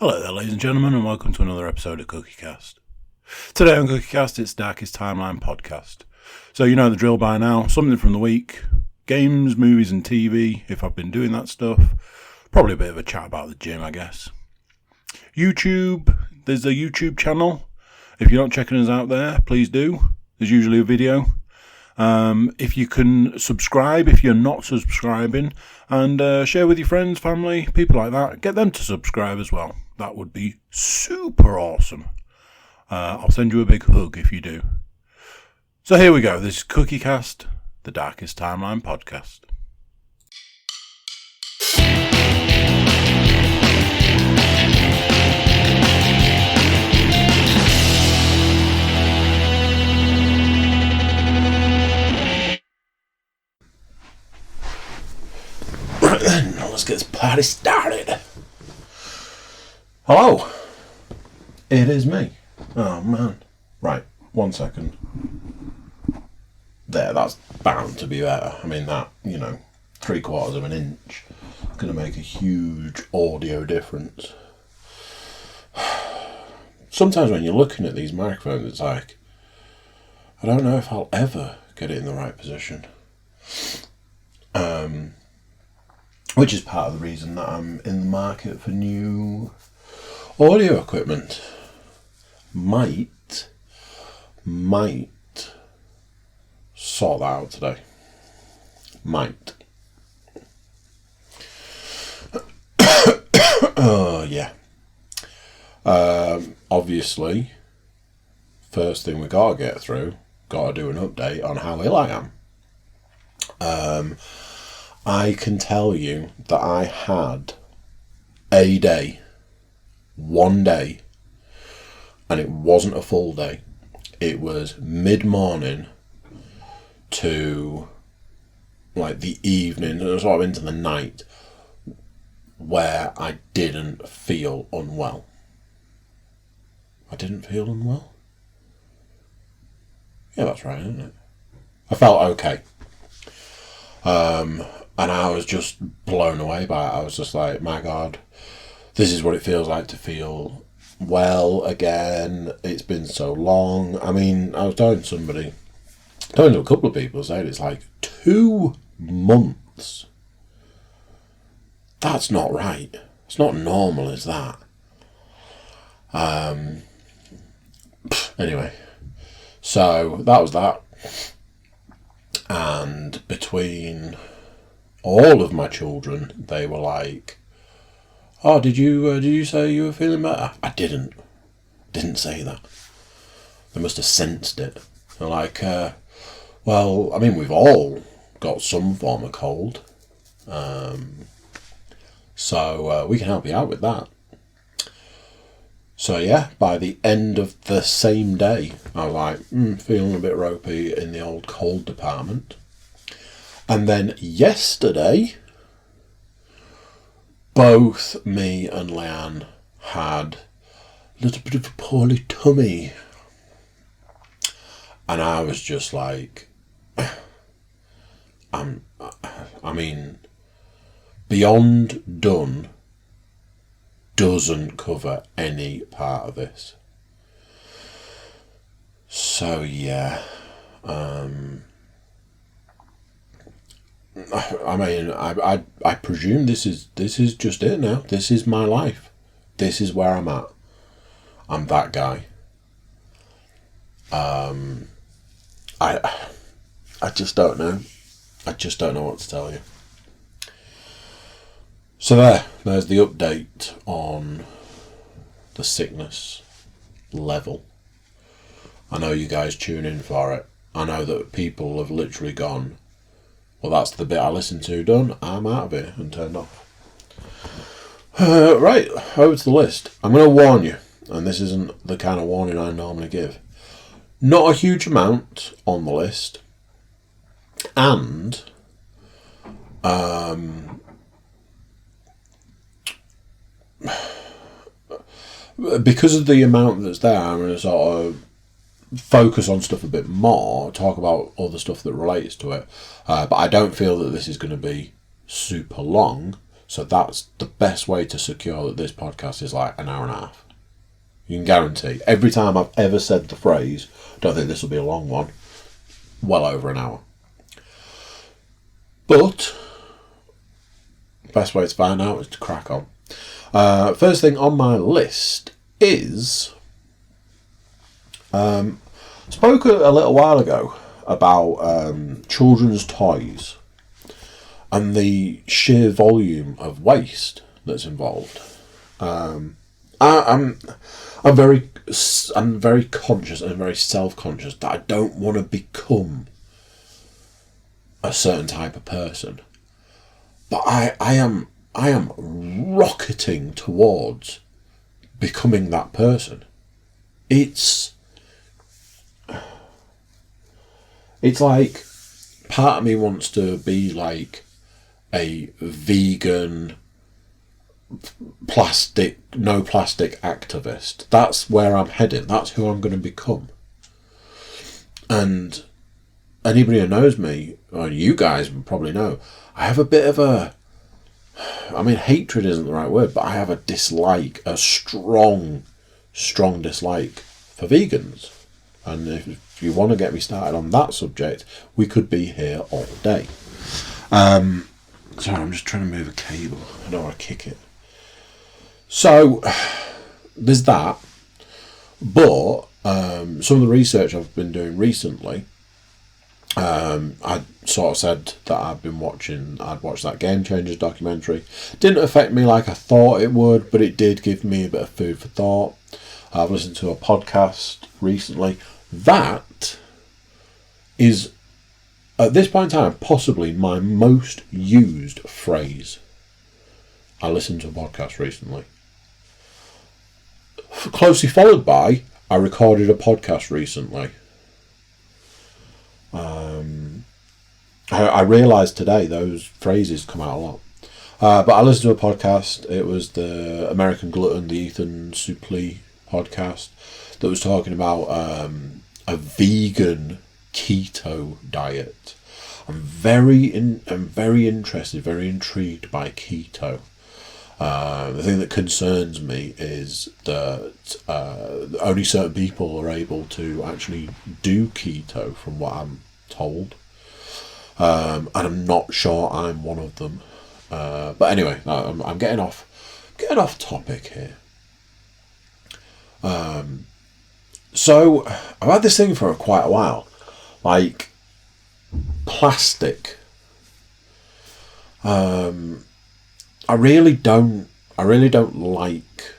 Hello there, ladies and gentlemen, and welcome to another episode of Cookiecast. Today on Cookiecast, it's Darkest Timeline podcast. So you know the drill by now, something from the week, games, movies and TV, if I've been doing that stuff. Probably a bit of a chat about the gym, I guess. YouTube, there's a YouTube channel. If you're not checking us out there, please do. There's usually a video. If you can subscribe, if you're not subscribing, and share with your friends, family, people like that, get them to subscribe as well. That would be super awesome. I'll send you a big hug if you do. So here we go. This is Cookiecast, the Darkest Timeline podcast. Right then, let's get this party started. Hello. It is me. Oh man. Right, 1 second. There, that's bound to be better. I mean that, 3/4 of an inch is going to make a huge audio difference. Sometimes when you're looking at these microphones, it's like, I don't know if I'll ever get it in the right position. Which is part of the reason that I'm in the market for new audio equipment. Might sort that out today. Might. Oh yeah. Obviously, first thing we gotta get through, gotta do an update on how ill I am. I can tell you that I had a day, one day, and it wasn't a full day. It was mid-morning to like the evening, sort of into the night, where I didn't feel unwell. I didn't feel unwell? Yeah, that's right, isn't it? I felt okay. And I was just blown away by it. I was just like, my God, this is what it feels like to feel well again. It's been so long. I mean, I was talking to a couple of people, saying it's like 2 months. That's not right. It's not normal, is that? Anyway, so that was that. And between all of my children, they were like, "Oh, did you say you were feeling better?" I didn't say that. They must have sensed it. They're like, well, I mean, we've all got some form of cold, so we can help you out with that. So yeah, by the end of the same day, I was like, feeling a bit ropey in the old cold department. And then yesterday, both me and Leanne had a little bit of a poorly tummy. And I was just like, I mean, beyond done doesn't cover any part of this. So yeah, I mean, I presume this is just it now. This is my life. This is where I'm at. I'm that guy. I just don't know. I just don't know what to tell you. So there's the update on the sickness level. I know you guys tune in for it. I know that people have literally gone, well, that's the bit I listened to, done, I'm out of it, and turned off. Right, over to the list. I'm going to warn you, and this isn't the kind of warning I normally give. Not a huge amount on the list, and because of the amount that's there, I'm going to sort of focus on stuff a bit more, talk about other stuff that relates to it. But I don't feel that this is going to be super long, So that's the best way to secure that this podcast is like an hour and a half. You can guarantee. Every time I've ever said the phrase, don't think this will be a long one, well over an hour. But best way to find out is to crack on. First thing on my list is spoke a little while ago about children's toys and the sheer volume of waste that's involved. I'm very conscious and very self-conscious that I don't want to become a certain type of person, but I am rocketing towards becoming that person. It's like part of me wants to be like a vegan, no plastic activist. That's where I'm heading. That's who I'm going to become. And anybody who knows me, or you guys probably know, I have a bit of a, hatred isn't the right word, but I have a strong dislike for vegans. And if you want to get me started on that subject, we could be here all day. Sorry, I'm just trying to move a cable. I don't want to kick it. So, there's that. But some of the research I've been doing recently, I sort of said that I'd watched that Game Changers documentary. Didn't affect me like I thought it would, but it did give me a bit of food for thought. I've listened to a podcast recently. That is, at this point in time, possibly my most used phrase. I listened to a podcast recently. Closely followed by, I recorded a podcast recently. I realised today those phrases come out a lot. But I listened to a podcast. It was the American Glutton, the Ethan Suplee podcast, that was talking about a vegan keto diet. I'm very interested, very intrigued by keto. The thing that concerns me is that only certain people are able to actually do keto, from what I'm told. And I'm not sure I'm one of them. But anyway, I'm getting off topic here. So I've had this thing for quite a while, like plastic. I really don't like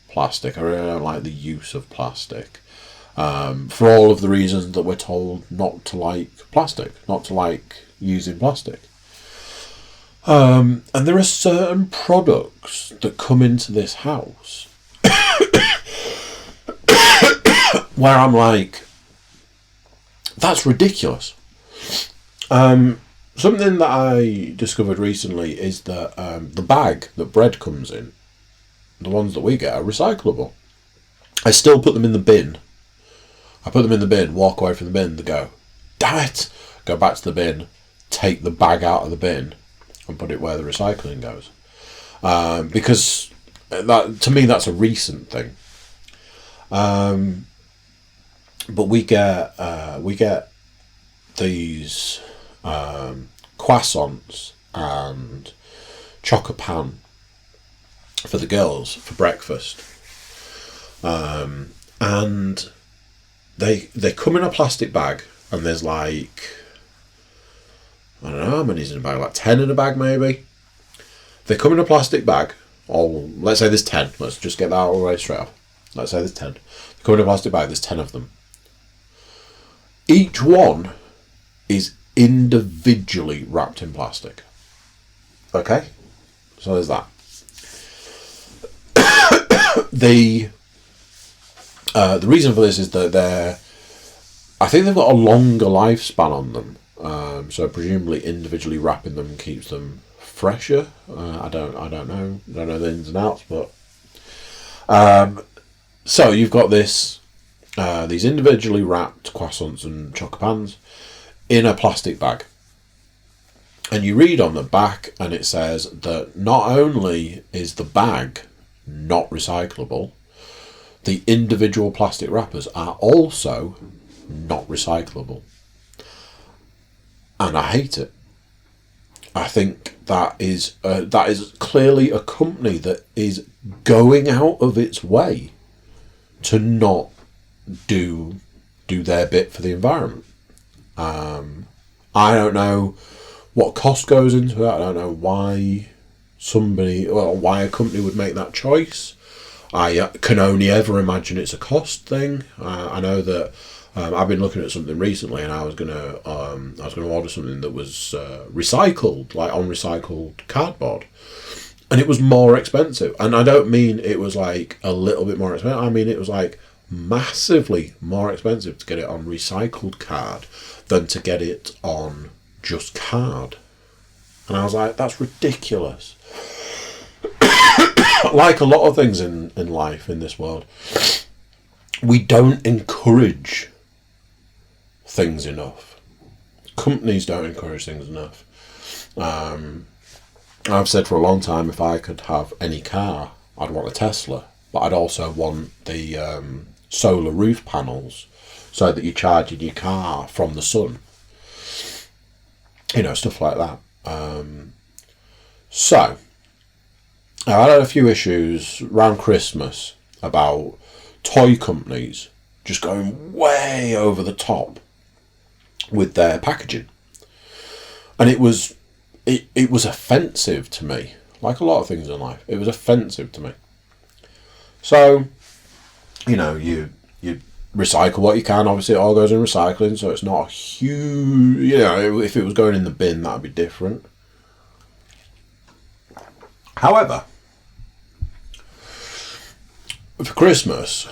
plastic. I really don't like the use of plastic. For all of the reasons that we're told not to like plastic, not to like using plastic. And there are certain products that come into this house where I'm like, that's ridiculous. Something that I discovered recently is that the bag that bread comes in, the ones that we get, are recyclable. I still put them in the bin. I put them in the bin, walk away from the bin, they go, damn it! Go back to the bin, take the bag out of the bin, and put it where the recycling goes. Because that, to me, that's a recent thing. But we get these croissants and chocopan for the girls for breakfast, and they come in a plastic bag, and there's like, I don't know how many's in a bag, like 10 in a bag maybe. They come in a plastic bag, or let's say there's 10. Let's just get that all the way straight off. Let's say there's 10. They come in a plastic bag, there's 10 of them. Each one is individually wrapped in plastic. Okay? So there's that. The reason for this is that I think they've got a longer lifespan on them. So presumably individually wrapping them keeps them fresher. I don't know the ins and outs, but so you've got these individually wrapped croissants and chocopans in a plastic bag. And you read on the back and it says that not only is the bag not recyclable, the individual plastic wrappers are also not recyclable. And I hate it. I think that is clearly a company that is going out of its way to not do their bit for the environment. I don't know what cost goes into it. I don't know why why a company would make that choice. I can only ever imagine it's a cost thing. I know that I've been looking at something recently, and I was gonna order something that was recycled, like on recycled cardboard, and it was more expensive. And I don't mean it was like a little bit more expensive. I mean it was like massively more expensive to get it on recycled card than to get it on just card. And I was like, that's ridiculous. Like a lot of things in life, in this world, we don't encourage things enough. Companies don't encourage things enough. I've said for a long time, if I could have any car, I'd want a Tesla, but I'd also want the solar roof panels so that you're charging your car from the sun. You know, stuff like that. So, I had a few issues around Christmas about toy companies just going way over the top with their packaging. And it was offensive to me. Like a lot of things in life, it was offensive to me. So, you know, you recycle what you can. Obviously, it all goes in recycling, so it's not a huge... You know, if it was going in the bin, that would be different. However, for Christmas,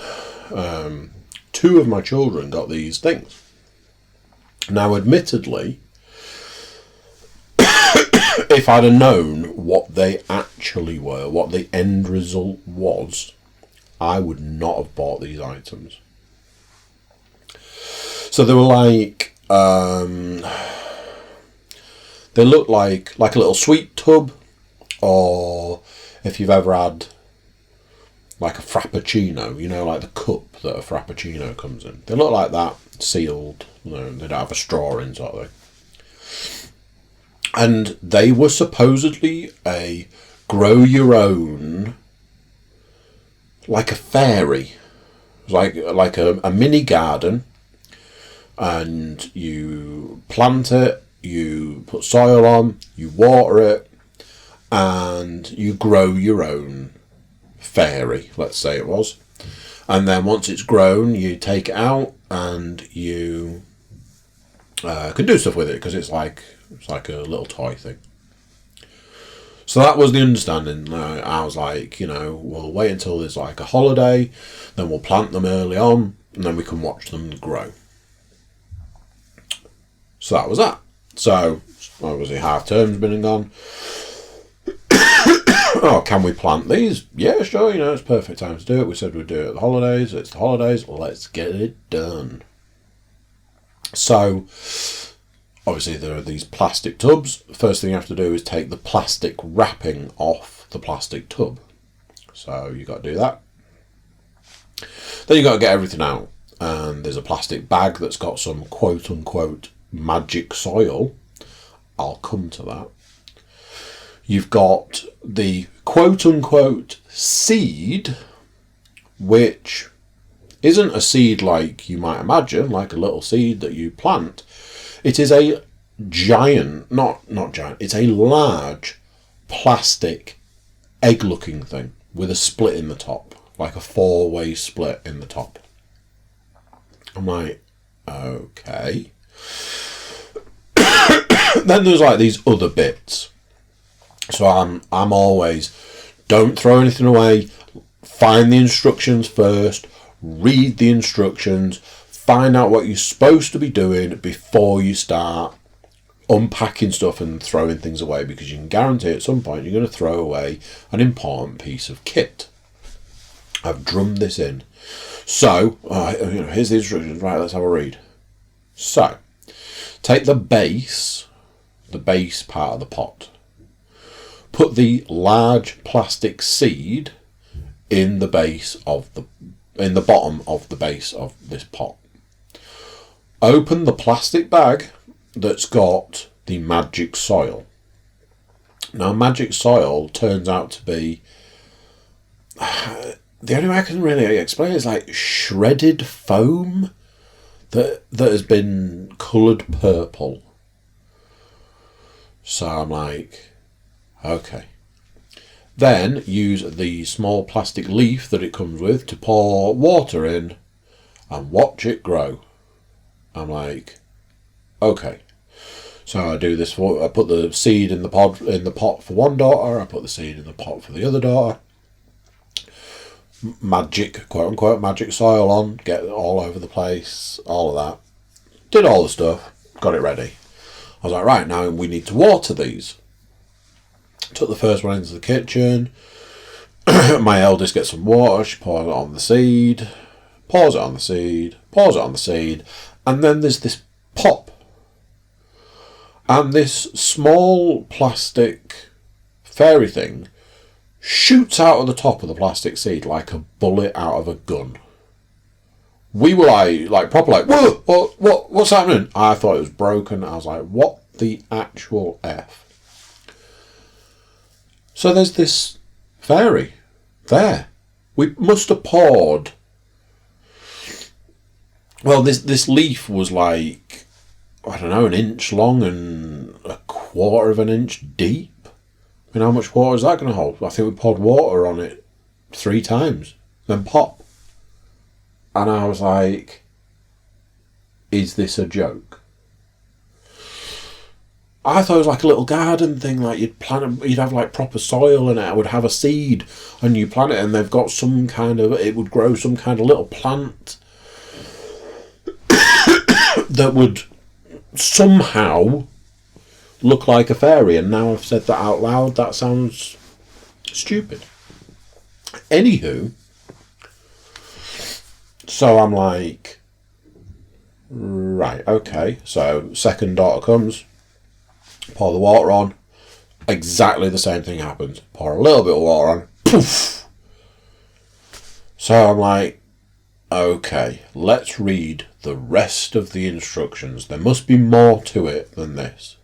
2 of my children got these things. Now, admittedly, if I'd have known what they actually were, what the end result was, I would not have bought these items. So they were like, they looked like a little sweet tub, or if you've ever had like a frappuccino, you know, like the cup that a frappuccino comes in. They look like that, sealed, you know, they don't have a straw in, sort of thing. And they were supposedly a grow your own, like a fairy. It was like a mini garden, and you plant it, you put soil on, you water it, and you grow your own fairy, let's say it was. And then once it's grown, you take it out and you can do stuff with it, because it's like a little toy thing. So that was the understanding. I was like, you know, we'll wait until there's like a holiday, then we'll plant them early on, and then we can watch them grow. So that was that. So obviously half term's been and gone. Oh, can we plant these? Yeah, sure, you know, it's perfect time to do it. We said we'd do it at the holidays. It's the holidays. Let's get it done. So, obviously there are these plastic tubs. First thing you have to do is take the plastic wrapping off the plastic tub. So you got to do that. Then you got to get everything out. And there's a plastic bag that's got some quote-unquote magic soil. I'll come to that. You've got the quote-unquote seed, which isn't a seed like you might imagine, like a little seed that you plant. It is a giant, not giant, it's a large plastic egg-looking thing with a split in the top, like a 4-way split in the top. I'm like, okay. Then there's like these other bits. So I'm always, don't throw anything away, find the instructions first, read the instructions, find out what you're supposed to be doing before you start unpacking stuff and throwing things away, because you can guarantee at some point you're going to throw away an important piece of kit. I've drummed this in. So, here's the instructions. Right, let's have a read. So, take the base, the base part of the pot. Put the large plastic seed in the bottom of the base of this pot. Open the plastic bag that's got the magic soil. Now, magic soil turns out to be, the only way I can really explain it is like shredded foam that has been coloured purple. So I'm like, okay. Then use the small plastic leaf that it comes with to pour water in and watch it grow. I'm like, okay. So I do this I put the seed in the pot for one daughter, I put the seed in the pot for the other daughter. Magic, quote unquote, magic soil on, get it all over the place, all of that. Did all the stuff, got it ready. I was like, right, now we need to water these. Took the first one into the kitchen. My eldest gets some water, she pours it on the seed, pours it on the seed, pours it on the seed, and then there's this pop. And this small plastic fairy thing shoots out of the top of the plastic seed like a bullet out of a gun. We were like proper like, whoa, what's happening? I thought it was broken. I was like, what the actual F? So there's this fairy there. We must have poured. Well, this leaf was like, I don't know, 1 inch long and 1/4 of an inch deep. I mean, how much water is that going to hold? I think we poured water on it 3 times, then pop. And I was like, is this a joke? I thought it was like a little garden thing, like you'd have like proper soil and it would have a seed and you plant it and they've got it would grow some kind of little plant that would somehow look like a fairy. And now I've said that out loud, that sounds stupid. Anywho, so I'm like, right, okay. So second daughter comes, pour the water on, exactly the same thing happens. Pour a little bit of water on, poof. So I'm like, okay, let's read the rest of the instructions. There must be more to it than this.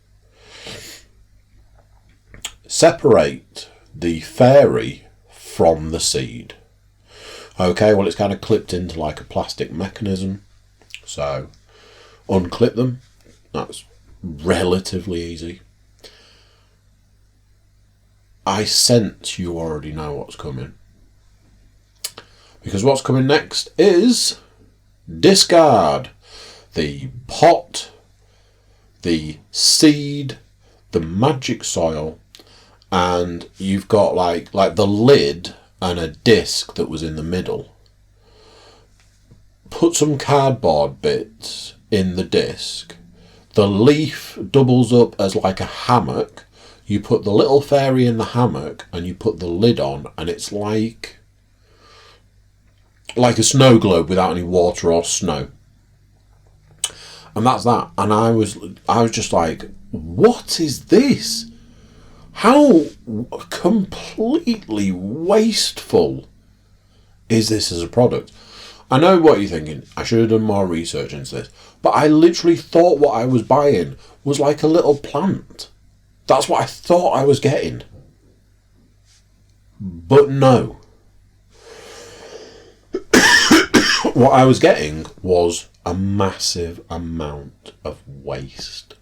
Separate the fairy from the seed. Okay, well, it's kind of clipped into like a plastic mechanism. So unclip them. That's relatively easy. I sense you already know what's coming. Because what's coming next is discard the pot, the seed, the magic soil, and you've got like the lid and a disc that was in the middle. Put some cardboard bits in the disc. The leaf doubles up as like a hammock. You put the little fairy in the hammock and you put the lid on, and it's like a snow globe without any water or snow. And that's that. And I was just like, what is this? How completely wasteful is this as a product? I know what you're thinking. I should have done more research into this. But I literally thought what I was buying was like a little plant. That's what I thought I was getting. But no. What I was getting was a massive amount of waste.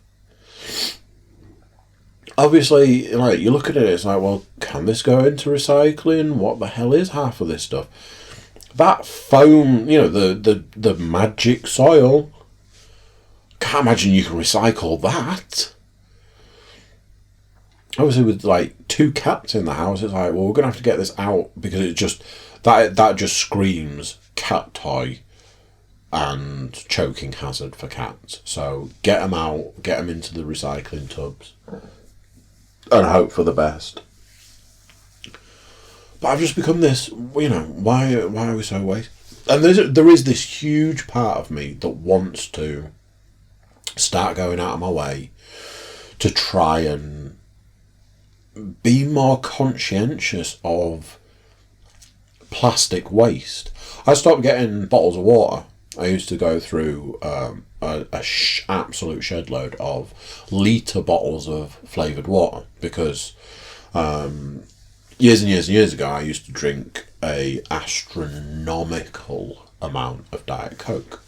Obviously, like, you look at it, it's like, well, can this go into recycling? What the hell is half of this stuff? That foam, the magic soil, can't imagine you can recycle that. Obviously, with like 2 cats in the house, it's like, well, we're going to have to get this out because it just, that just screams cat toy and choking hazard for cats. So get them out, get them into the recycling tubs, and hope for the best. But I've just become this, why are we so waste? And there is this huge part of me that wants to start going out of my way to try and be more conscientious of plastic waste. I stopped getting bottles of water. I used to go through absolute shed load of litre bottles of flavoured water because years and years and years ago I used to drink a astronomical amount of Diet Coke.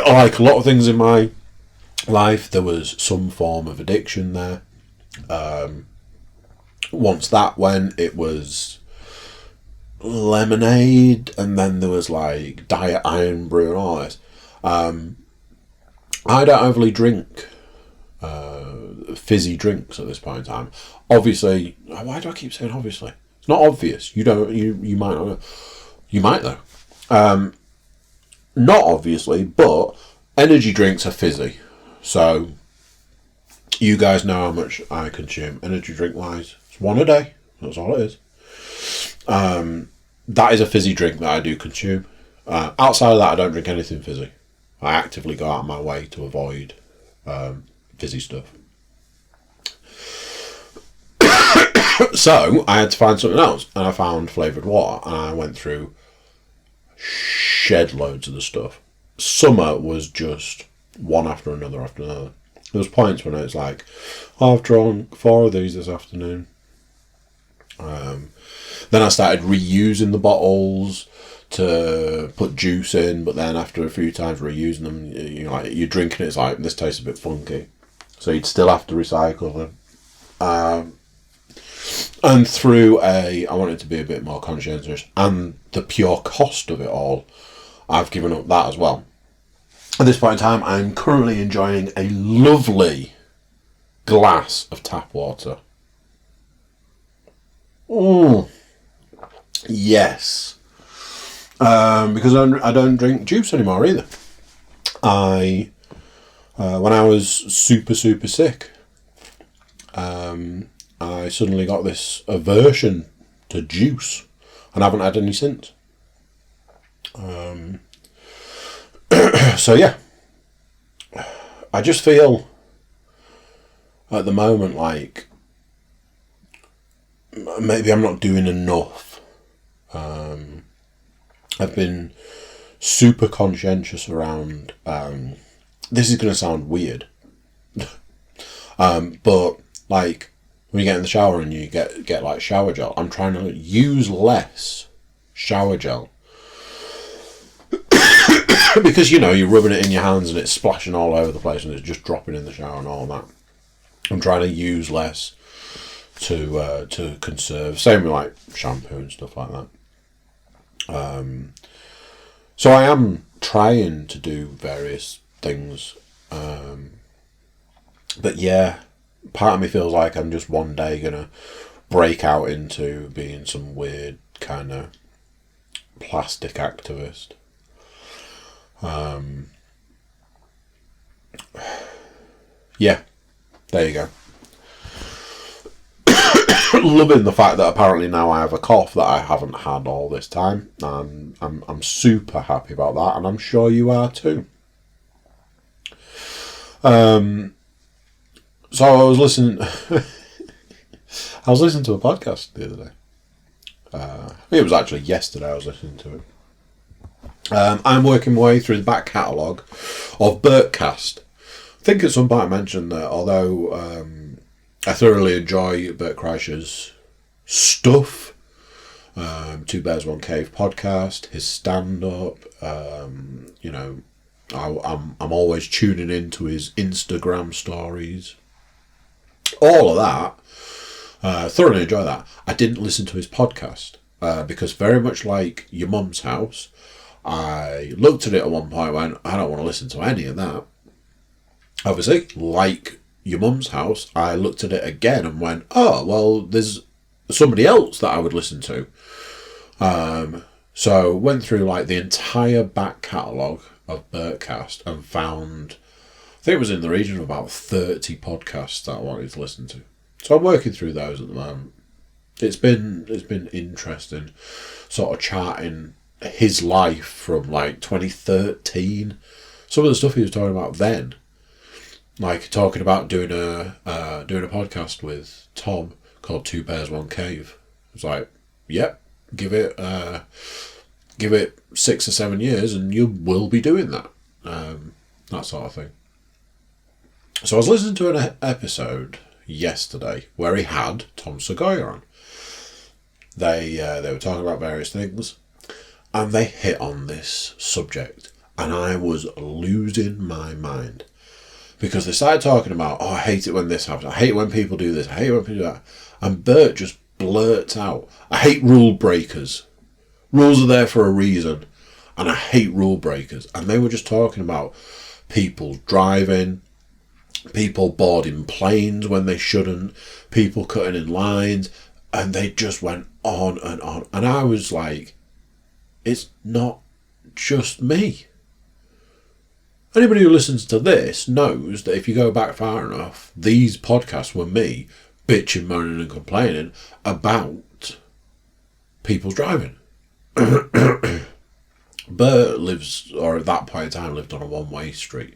Like a lot of things in my life, there was some form of addiction there. Once that went, it was lemonade, and then there was like Diet Iron Brew and all this. I don't overly drink fizzy drinks at this point in time. Obviously, why do I keep saying obviously? It's not obvious. You don't. You might not know. You might though. Not obviously, but energy drinks are fizzy. So you guys know how much I consume energy drink wise. It's one a day. That's all it is. That is a fizzy drink that I do consume. Outside of that, I don't drink anything fizzy. I actively go out of my way to avoid fizzy stuff. So I had to find something else, and I found flavoured water, and I went through shed loads of the stuff. Summer was just one after another after another. There was points when it's like, oh, I've drunk 4 of these this afternoon. Then I started reusing the bottles to put juice in, but then after a few times reusing them, you're drinking it, it's like, this tastes a bit funky. So you'd still have to recycle them. And through I wanted to be a bit more conscientious, and the pure cost of it all, I've given up that as well. At this point in time, I'm currently enjoying a lovely glass of tap water. Yes. Because I don't drink juice anymore either. When I was super sick, I suddenly got this aversion to juice, and I haven't had any since. So yeah, I just feel at the moment like maybe I'm not doing enough. I've been super conscientious around, this is going to sound weird, but like when you get in the shower and you get like shower gel, I'm trying to use less shower gel. Because, you're rubbing it in your hands and it's splashing all over the place and it's just dropping in the shower and all that. I'm trying to use less to conserve. Same with like shampoo and stuff like that. So I am trying to do various things. But yeah, part of me feels like I'm just one day going to break out into being some weird kind of plastic activist. Yeah, there you go. Loving the fact that apparently now I have a cough that I haven't had all this time, and I'm super happy about that, and I'm sure you are too. So I was listening to a podcast the other day. It was actually yesterday I was listening to it. I'm working my way through the back catalogue of Bertcast. I think at some point I mentioned that although I thoroughly enjoy Bert Kreischer's stuff, Two Bears One Cave podcast, his stand-up, I'm always tuning into his Instagram stories, all of that. Thoroughly enjoy that. I didn't listen to his podcast because very much like Your Mum's House, I looked at it at one point and went, I don't want to listen to any of that. Obviously, like Your Mum's House, I looked at it again and went, oh, well, there's somebody else that I would listen to. So went through like the entire back catalogue of Bertcast and found, I think it was in the region of about 30 podcasts that I wanted to listen to. So I'm working through those at the moment. It's been interesting, sort of charting his life from like 2013. Some of the stuff he was talking about then like talking about doing a podcast with Tom called Two Bears One Cave. I was like, yep, give it 6 or 7 years and you will be doing that. That sort of thing. So I was listening to an episode yesterday where he had Tom Segoya on. They were talking about various things, and they hit on this subject, and I was losing my mind because they started talking about, oh, I hate it when this happens. I hate it when people do this. I hate it when people do that. And Bert just blurts out, I hate rule breakers. Rules are there for a reason, and I hate rule breakers. And they were just talking about people driving, people boarding planes when they shouldn't, people cutting in lines, and they just went on and on. And I was like, it's not just me. Anybody who listens to this knows that if you go back far enough, these podcasts were me bitching, moaning and complaining about people's driving. Bert lives, or at that point in time lived on a one-way street.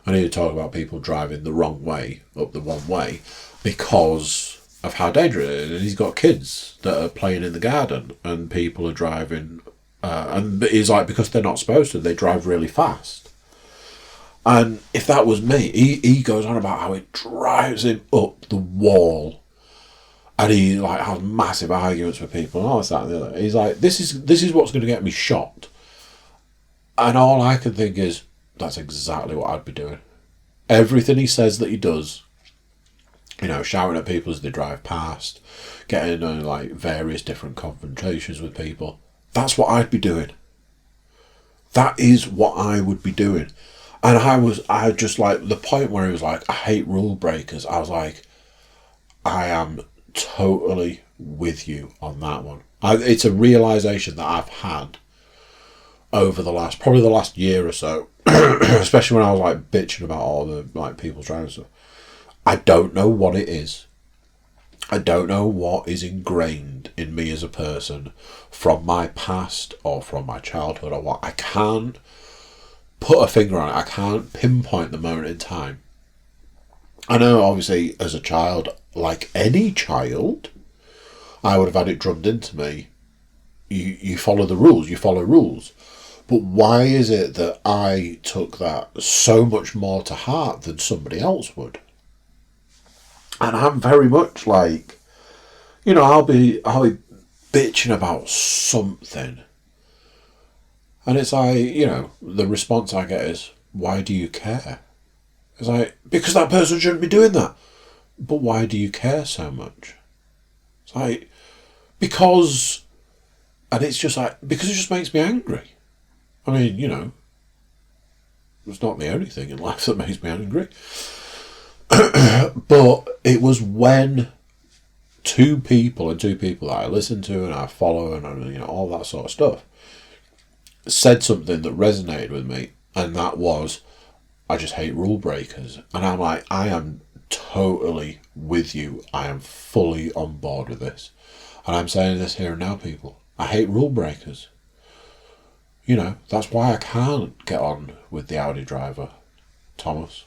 I need to talk about people driving the wrong way, up the one way, because of how dangerous it is. And he's got kids that are playing in the garden, and people are driving, and he's like, because they're not supposed to, they drive really fast. And if that was me, he goes on about how it drives him up the wall, and he like has massive arguments with people and all this, that, and the other. He's like, this is what's going to get me shot. And all I can think is, that's exactly what I'd be doing. Everything he says that he does, shouting at people as they drive past, getting in like various different confrontations with people, that's what I'd be doing. That is what I would be doing. And I just like, the point where he was like, I hate rule breakers, I was like, I am totally with you on that one. It's a realisation that I've had over probably the last year or so, especially when I was like bitching about all the like people's driving stuff. I don't know what it is. I don't know what is ingrained in me as a person from my past or from my childhood or what. I can't put a finger on it. I can't pinpoint the moment in time. I know obviously as a child, like any child, I would have had it drummed into me. You follow the rules, you follow rules. But why is it that I took that so much more to heart than somebody else would? And I'm very much like, I'll be bitching about something. And it's like, the response I get is, why do you care? It's like, because that person shouldn't be doing that. But why do you care so much? It's like, because, and it's just like, because it just makes me angry. I mean, it's not the only thing in life that makes me angry. But it was when two people that I listen to and I follow and all that sort of stuff said something that resonated with me, and that was, I just hate rule breakers. And I'm like, I am totally with you. I am fully on board with this. And I'm saying this here and now, people. I hate rule breakers. That's why I can't get on with the Audi driver, Thomas.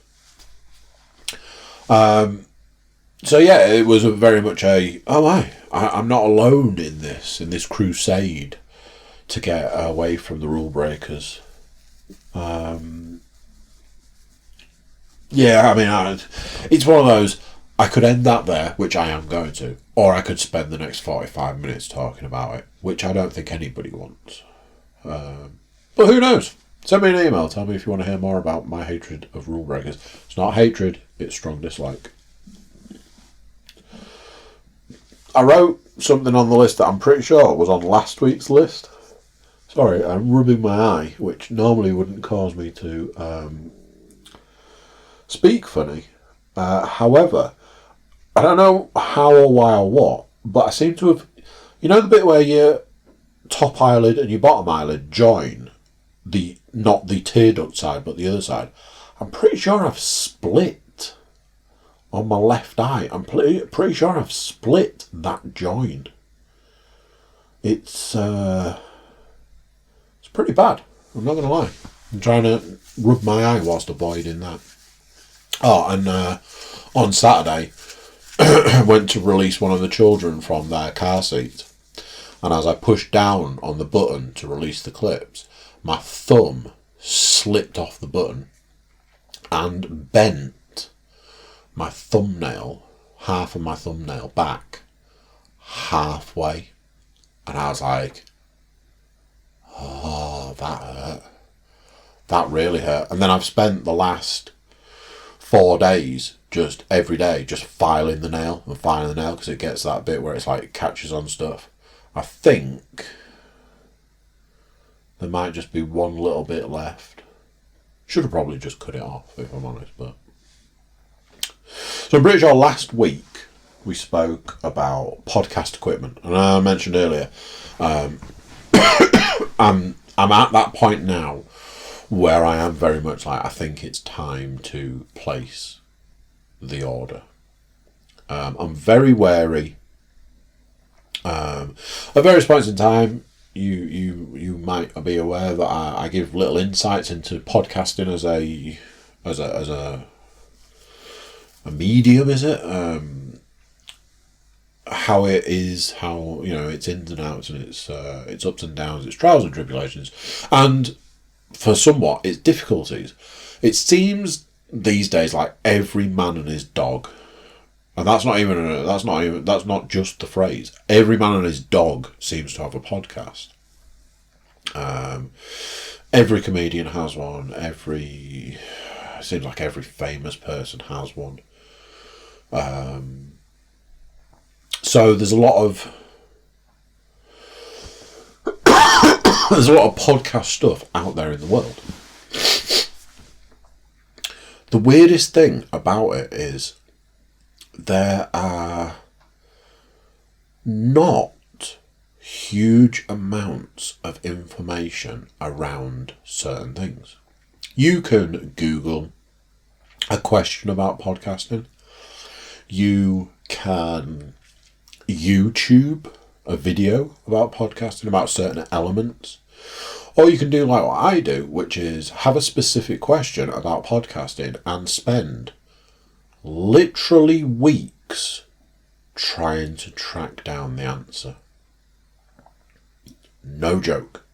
So yeah, it was very much I'm not alone in this crusade to get away from the rule breakers. It's one of those, I could end that there, which I am going to, or I could spend the next 45 minutes talking about it, which I don't think anybody wants. But who knows? Send me an email. Tell me if you want to hear more about my hatred of rule breakers. It's not hatred, it's strong dislike. I wrote something on the list that I'm pretty sure was on last week's list. Sorry, I'm rubbing my eye, which normally wouldn't cause me to speak funny. However, I don't know how or why or what, but I seem to have... the bit where your top eyelid and your bottom eyelid join, not the tear duct side, but the other side. I'm pretty sure I've split on my left eye. I'm pretty sure I've split that joint. It's pretty bad. I'm not going to lie. I'm trying to rub my eye whilst avoiding that. Oh, and on Saturday, I went to release one of the children from their car seat. And as I pushed down on the button to release the clips, my thumb slipped off the button and bent my thumbnail, half of my thumbnail back, halfway. And I was like, oh, that hurt. That really hurt. And then I've spent the last 4 days just every day just filing the nail because it gets that bit where it's like it catches on stuff. I think there might just be one little bit left. Should have probably just cut it off, if I'm honest. But so I'm pretty sure last week we spoke about podcast equipment, and I mentioned earlier I'm at that point now where I am very much like, I think it's time to place the order. I'm very wary. At various points in time, you might be aware that I give little insights into podcasting as a medium, is it? How it is, how, you know, its ins and outs, and its ups and downs, its trials and tribulations, and for somewhat its difficulties. It seems these days like every man and his dog. And that's not just the phrase. Every man and his dog seems to have a podcast. Every comedian has one. It seems like every famous person has one. So there's a lot of podcast stuff out there in the world. The weirdest thing about it is there are not huge amounts of information around certain things. You can Google a question about podcasting. You can YouTube a video about podcasting, about certain elements. Or you can do like what I do, which is have a specific question about podcasting and spend literally weeks trying to track down the answer. No joke.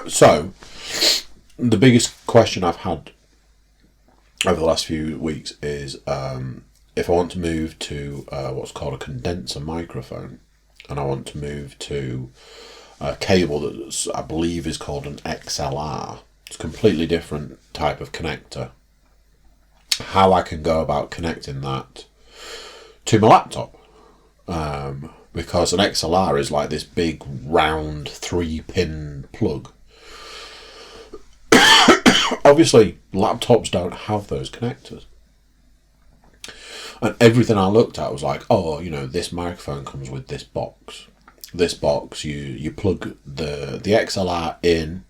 So, the biggest question I've had over the last few weeks is if I want to move to what's called a condenser microphone, and I want to move to a cable that I believe is called an XLR. It's a completely different type of connector. How I can go about connecting that to my laptop, because an XLR is like this big round 3-pin plug. Obviously laptops don't have those connectors, and everything I looked at was like, oh, you know, this microphone comes with this box, you plug the XLR in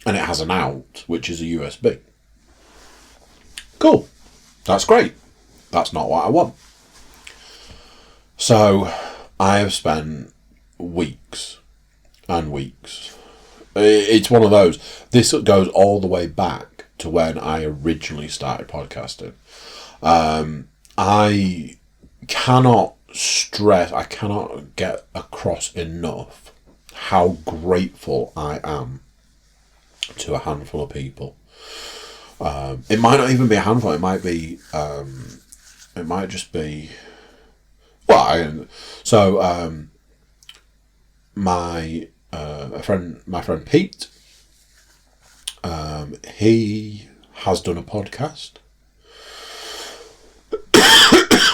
and it has an out, which is a USB. Cool. That's great. That's not what I want. So I have spent weeks and weeks. It's one of those. This goes all the way back to when I originally started podcasting. I cannot get across enough how grateful I am to a handful of people. It might not even be a handful. It might be. It might just be. Well, my friend Pete. He has done a podcast.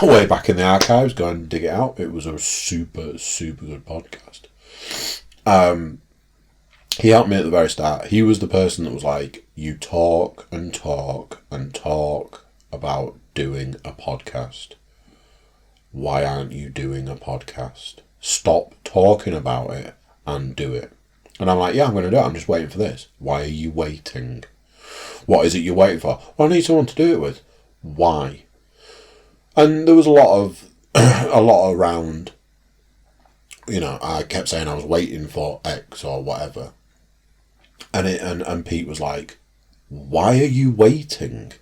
Way back in the archives, go and dig it out. It was a super, super good podcast. He helped me at the very start. He was the person that was like, you talk and talk and talk about doing a podcast. Why aren't you doing a podcast? Stop talking about it and do it. And I'm like, yeah, I'm going to do it. I'm just waiting for this. Why are you waiting? What is it you're waiting for? Well, I need someone to do it with. Why? And there was a lot around, you know, I kept saying I was waiting for X or whatever. And Pete was like, Why are you waiting?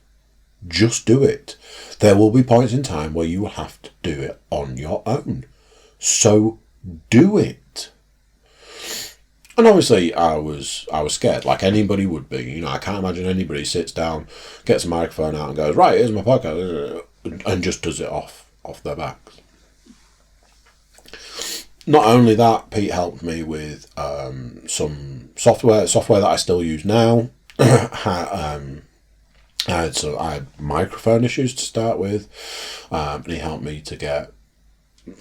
Just do it. There will be points in time where you will have to do it on your own. So do it. And obviously I was scared, like anybody would be. You know, I can't imagine anybody sits down, gets a microphone out and goes, right, here's my podcast, and just does it off their backs. Not only that, Pete helped me with some software that I still use now. I had microphone issues to start with, and he helped me to get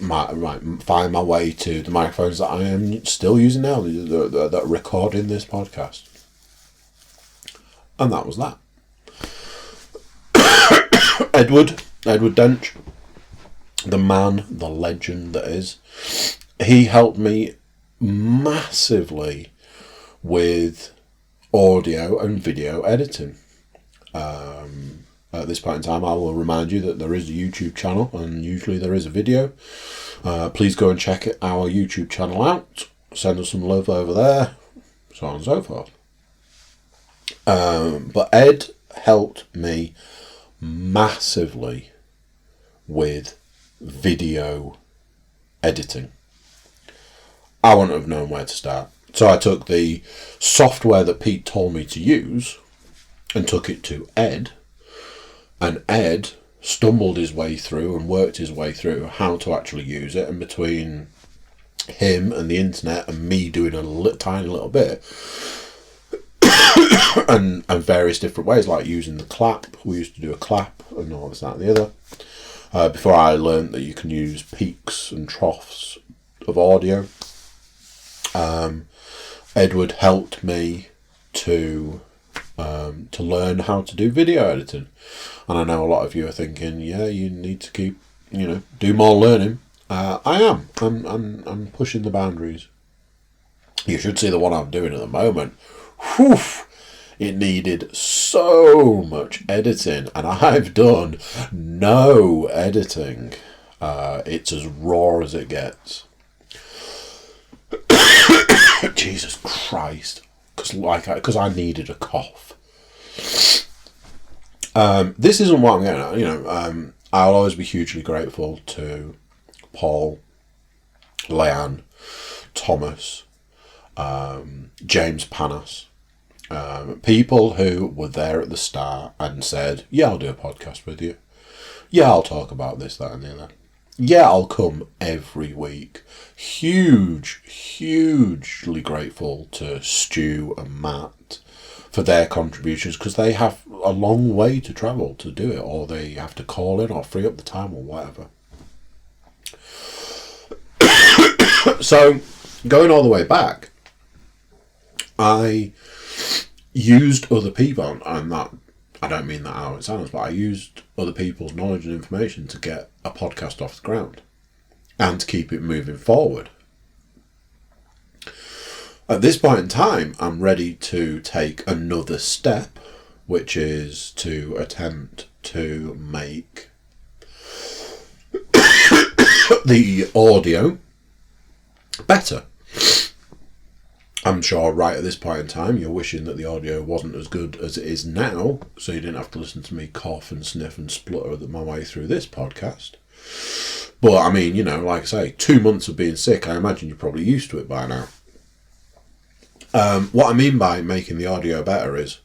find my way to the microphones that I am still using now that are recording this podcast. And that was that. Edward Dench, the man, the legend that is, he helped me massively with audio and video editing. At this point in time, I will remind you that there is a YouTube channel, and usually there is a video. Please go and check our YouTube channel out. Send us some love over there, so on and so forth. But Ed helped me massively with video editing. I wouldn't have known where to start. So I took the software that Pete told me to use and took it to Ed. And Ed stumbled his way through and worked his way through how to actually use it. And between him and the internet and me doing a tiny little bit and various different ways, like using the clap. We used to do a clap and all this, that and the other. Before I learned that you can use peaks and troughs of audio. Edward helped me to learn how to do video editing. And I know a lot of you are thinking, yeah, you need to keep, do more learning. I am. I'm pushing the boundaries. You should see the one I'm doing at the moment. Whew! It needed so much editing, and I've done no editing. It's as raw as it gets. Jesus Christ. Because I needed a cough. This isn't what I'm getting at. I'll always be hugely grateful to Paul, Leanne, Thomas, James Panas, people who were there at the start and said, yeah, I'll do a podcast with you. Yeah, I'll talk about this, that and the other. Yeah, I'll come every week. Hugely grateful to Stu and Matt for their contributions, because they have a long way to travel to do it, or they have to call in or free up the time or whatever. So, going all the way back, I used other people, and that, I don't mean that how it sounds, but I used other people's knowledge and information to get a podcast off the ground and to keep it moving forward. At this point in time, I'm ready to take another step, which is to attempt to make the audio better. I'm sure right at this point in time you're wishing that the audio wasn't as good as it is now, so you didn't have to listen to me cough and sniff and splutter my way through this podcast. But I mean, like I say, 2 months of being sick, I imagine you're probably used to it by now. What I mean by making the audio better is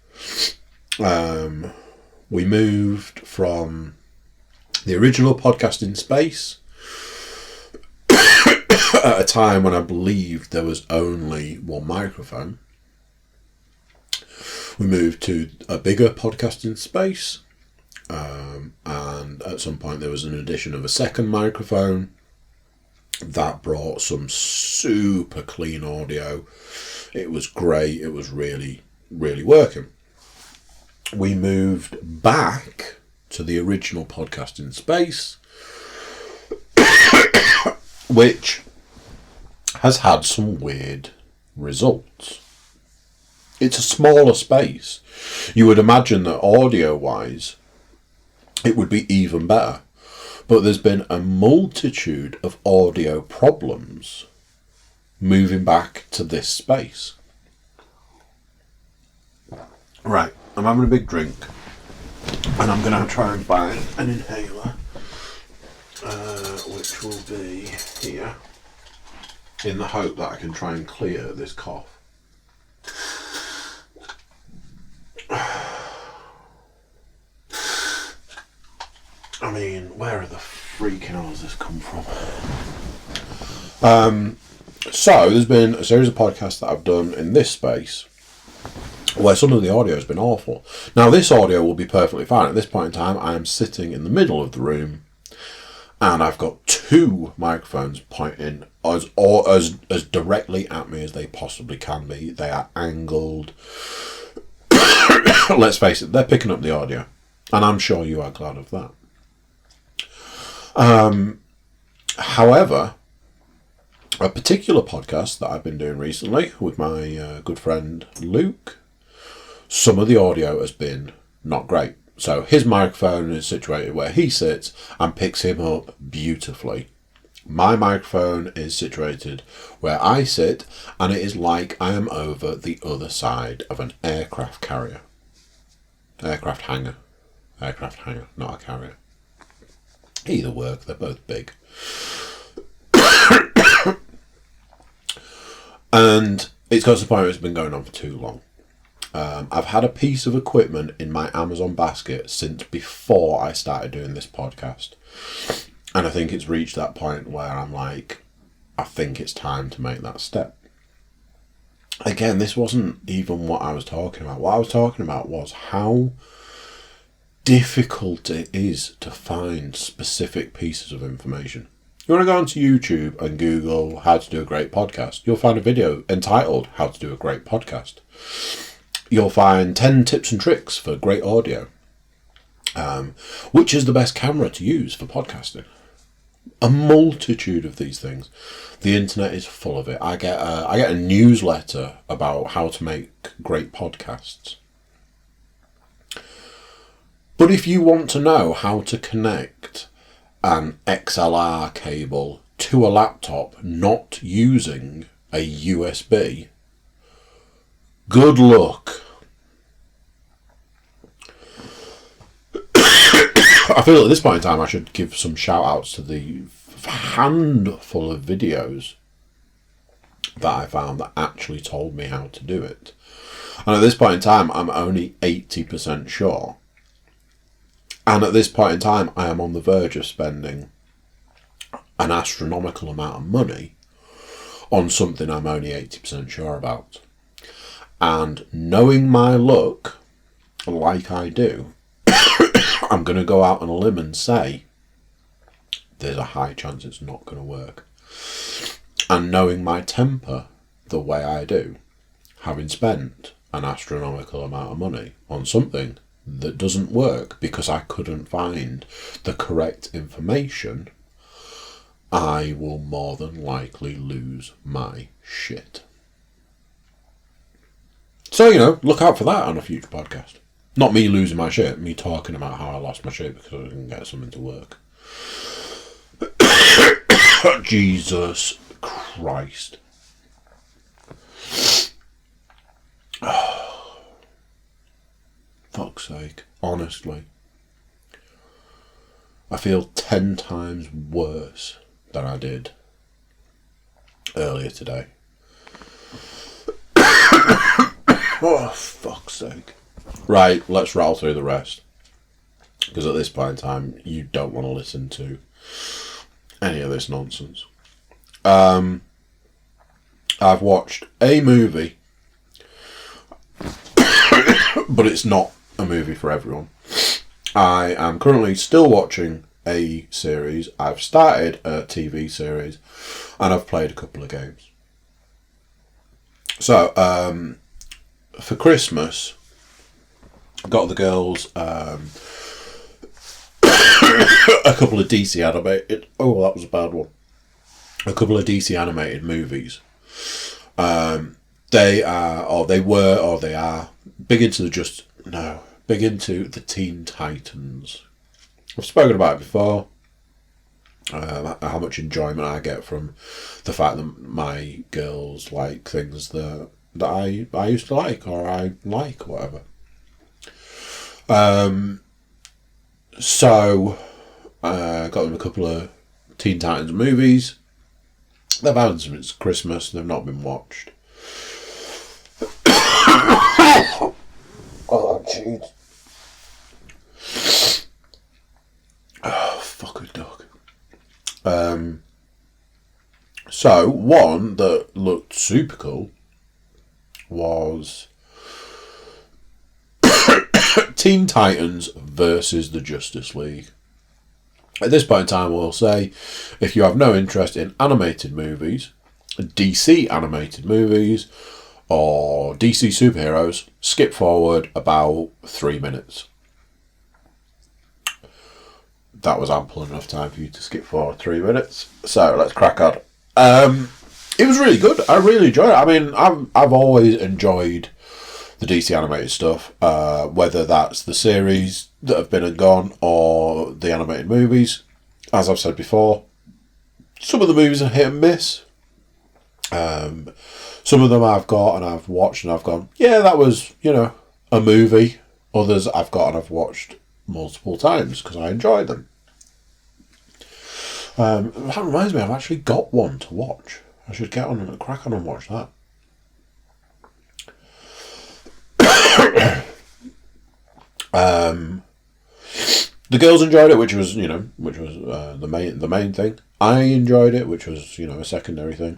we moved from the original Podcasting Space at a time when I believed there was only one microphone. We moved to a bigger Podcasting Space, and at some point there was an addition of a second microphone that brought some super clean audio. It was great. It was really, really working. We moved back to the original Podcasting Space, which has had some weird results. It's a smaller space. You would imagine that audio-wise, it would be even better. But there's been a multitude of audio problems moving back to this space. Right, I'm having a big drink, and I'm going to try and find an inhaler, which will be here, in the hope that I can try and clear this cough. I mean, where are the freaking hell has this come from? So, there's been a series of podcasts that I've done in this space where some of the audio has been awful. Now, this audio will be perfectly fine. At this point in time, I am sitting in the middle of the room and I've got two microphones pointing as directly at me as they possibly can be. They are angled. Let's face it, they're picking up the audio. And I'm sure you are glad of that. However, a particular podcast that I've been doing recently with my good friend Luke, some of the audio has been not great. So his microphone is situated where he sits and picks him up beautifully. My microphone is situated where I sit, and it is like I am over the other side of an aircraft carrier. Aircraft hangar, not a carrier. Either work, they're both big. And it's got to the point where it's been going on for too long. I've had a piece of equipment in my Amazon basket since before I started doing this podcast. And I think it's reached that point where I'm like, I think it's time to make that step. Again, this wasn't even what I was talking about. What I was talking about was how difficult it is to find specific pieces of information. You want to go onto YouTube and Google how to do a great podcast, you'll find a video entitled How to Do a Great Podcast. You'll find 10 tips and tricks for great audio. Which is the best camera to use for podcasting? A multitude of these things. The internet is full of it. I get a newsletter about how to make great podcasts. But if you want to know how to connect an XLR cable to a laptop not using a USB, good luck. I feel at this point in time I should give some shout outs to the handful of videos that I found that actually told me how to do it. And at this point in time I'm only 80% sure. And at this point in time I am on the verge of spending an astronomical amount of money on something I'm only 80% sure about. And knowing my luck, like I do, I'm going to go out on a limb and say there's a high chance it's not going to work. And knowing my temper the way I do, having spent an astronomical amount of money on something that doesn't work because I couldn't find the correct information, I will more than likely lose my shit. So, look out for that on a future podcast. Not me losing my shit, me talking about how I lost my shit because I didn't get something to work. Jesus Christ. Fuck's sake. Honestly. I feel 10 times worse than I did earlier today. Oh, fuck's sake. Right, let's rattle through the rest. Because at this point in time, you don't want to listen to any of this nonsense. I've watched a movie, but it's not a movie for everyone. I am currently still watching a series. I've started a TV series, and I've played a couple of games. So, for Christmas, got the girls a couple of DC animated... Oh, that was a bad one. A couple of DC animated movies. They are big into big into the Teen Titans. I've spoken about it before. How much enjoyment I get from the fact that my girls like things that I used to like, or I like, or whatever. So, got them a couple of Teen Titans movies. They've had them since Christmas. They've not been watched. Oh, jeez. Oh, fucking dog. So, one that looked super cool was Teen Titans versus the Justice League. At this point in time, we'll say, if you have no interest in animated movies, DC animated movies, or DC superheroes, skip forward about 3 minutes. That was ample enough time for you to skip forward 3 minutes. So let's crack on. It was really good. I really enjoyed it. I mean, I've always enjoyed the DC animated stuff, whether that's the series that have been and gone or the animated movies. As I've said before, some of the movies are hit and miss. Some of them I've got and I've watched and I've gone, yeah, that was, a movie. Others I've got and I've watched multiple times because I enjoy them. That reminds me, I've actually got one to watch. I should get on and crack on and watch that. The girls enjoyed it, which was the main thing. I enjoyed it, which was a secondary thing.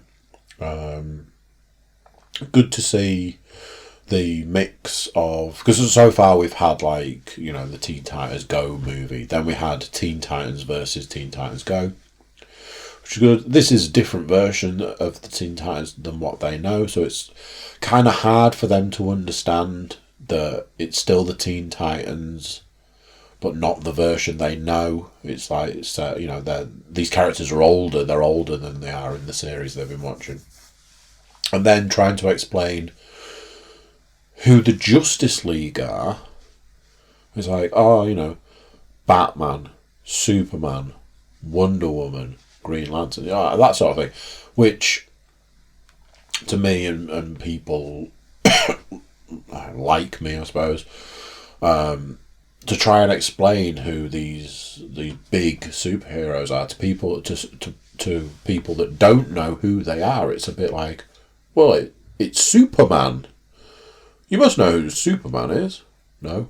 Good to see the mix of, because so far we've had the Teen Titans Go movie, then we had Teen Titans versus Teen Titans Go, which is good. This is a different version of the Teen Titans than what they know, so it's kind of hard for them to understand that it's still the Teen Titans, but not the version they know. It's like these characters are older. They're older than they are in the series they've been watching, and then trying to explain who the Justice League are. It's like, Batman, Superman, Wonder Woman, Green Lantern, that sort of thing, which to me and people like me, I suppose, to try and explain who these big superheroes are to people to people that don't know who they are. It's a bit like, well, it's Superman. You must know who Superman is. No.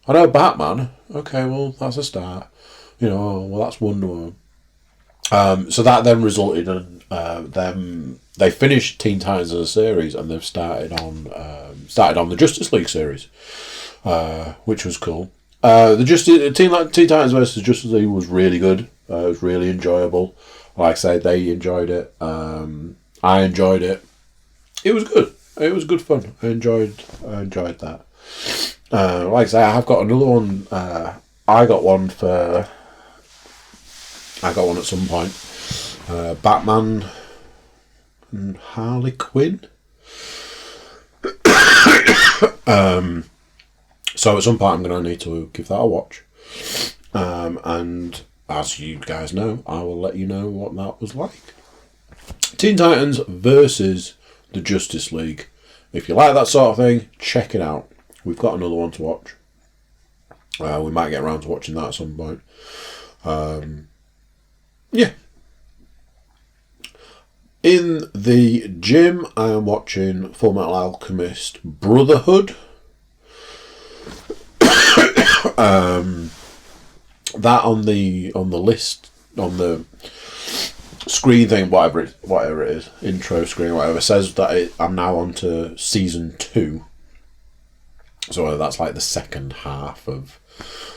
I know Batman. Okay, well, that's a start. Well, that's Wonder Woman. So that then resulted in them. They finished Teen Titans as a series, and they've started on the Justice League series, which was cool. The Teen Titans versus Justice League was really good. It was really enjoyable. Like I say, they enjoyed it. I enjoyed it. It was good. It was good fun. I enjoyed that. Like I say, I have got another one. I got one at some point. Batman and Harley Quinn. So at some point I'm going to need to give that a watch. And as you guys know, I will let you know what that was like. Teen Titans versus the Justice League. If you like that sort of thing, check it out. We've got another one to watch. We might get around to watching that at some point. Yeah. In the gym, I am watching Full Metal Alchemist Brotherhood. That on the list, on the screen thing, whatever it is, intro screen, whatever, says that I'm now on to season 2. So that's like the second half of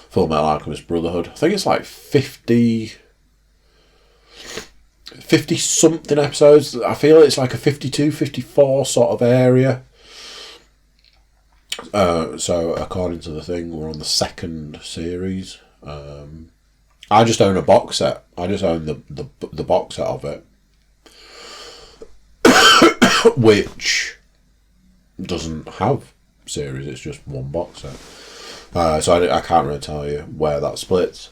Full Metal Alchemist Brotherhood. I think it's like 50 something episodes. I feel it's like a 52, 54 sort of area. So according to the thing, we're on the second series. I just own a box set. I just own the box set of it, which doesn't have series. It's just one box set. So I can't really tell you where that splits.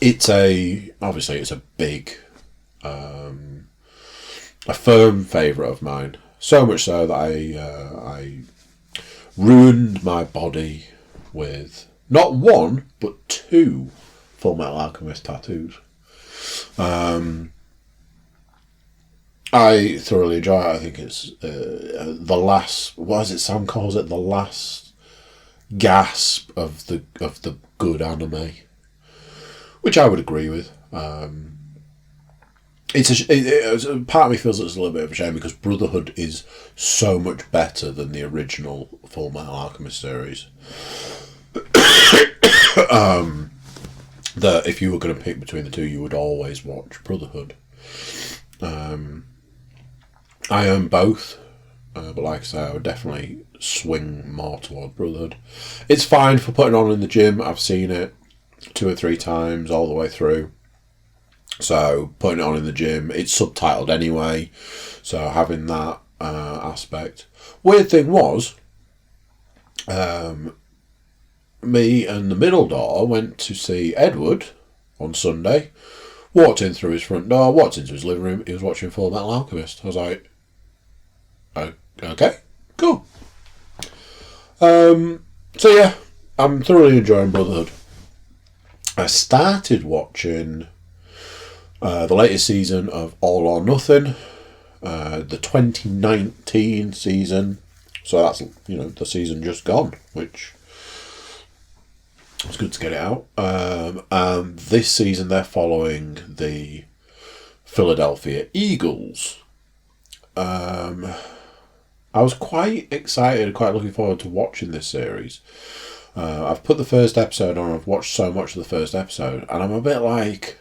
It's a big, a firm favourite of mine. So much so that I ruined my body with not one but 2 Full Metal Alchemist tattoos. I thoroughly enjoy it. I think it's the last. What is it? Sam calls it the last gasp of the good anime, which I would agree with. Part of me feels it's a little bit of a shame because Brotherhood is so much better than the original Full Metal Alchemist series. That if you were going to pick between the two, you would always watch Brotherhood. I own both, but like I say, I would definitely swing more toward Brotherhood. It's fine for putting on in the gym. I've seen it 2 or 3 times all the way through. So putting it on in the gym, it's subtitled anyway. So having that aspect. Weird thing was, me and the middle daughter went to see Edward on Sunday. Walked in through his front door, walked into his living room. He was watching Full Metal Alchemist. I was like, okay, cool. So yeah, I'm thoroughly enjoying Brotherhood. I started watching the latest season of All or Nothing, the 2019 season. So that's, the season just gone, which it's good to get it out. And this season they're following the Philadelphia Eagles. I was quite excited, quite looking forward to watching this series. I've put the first episode on, I've watched so much of the first episode, and I'm a bit like,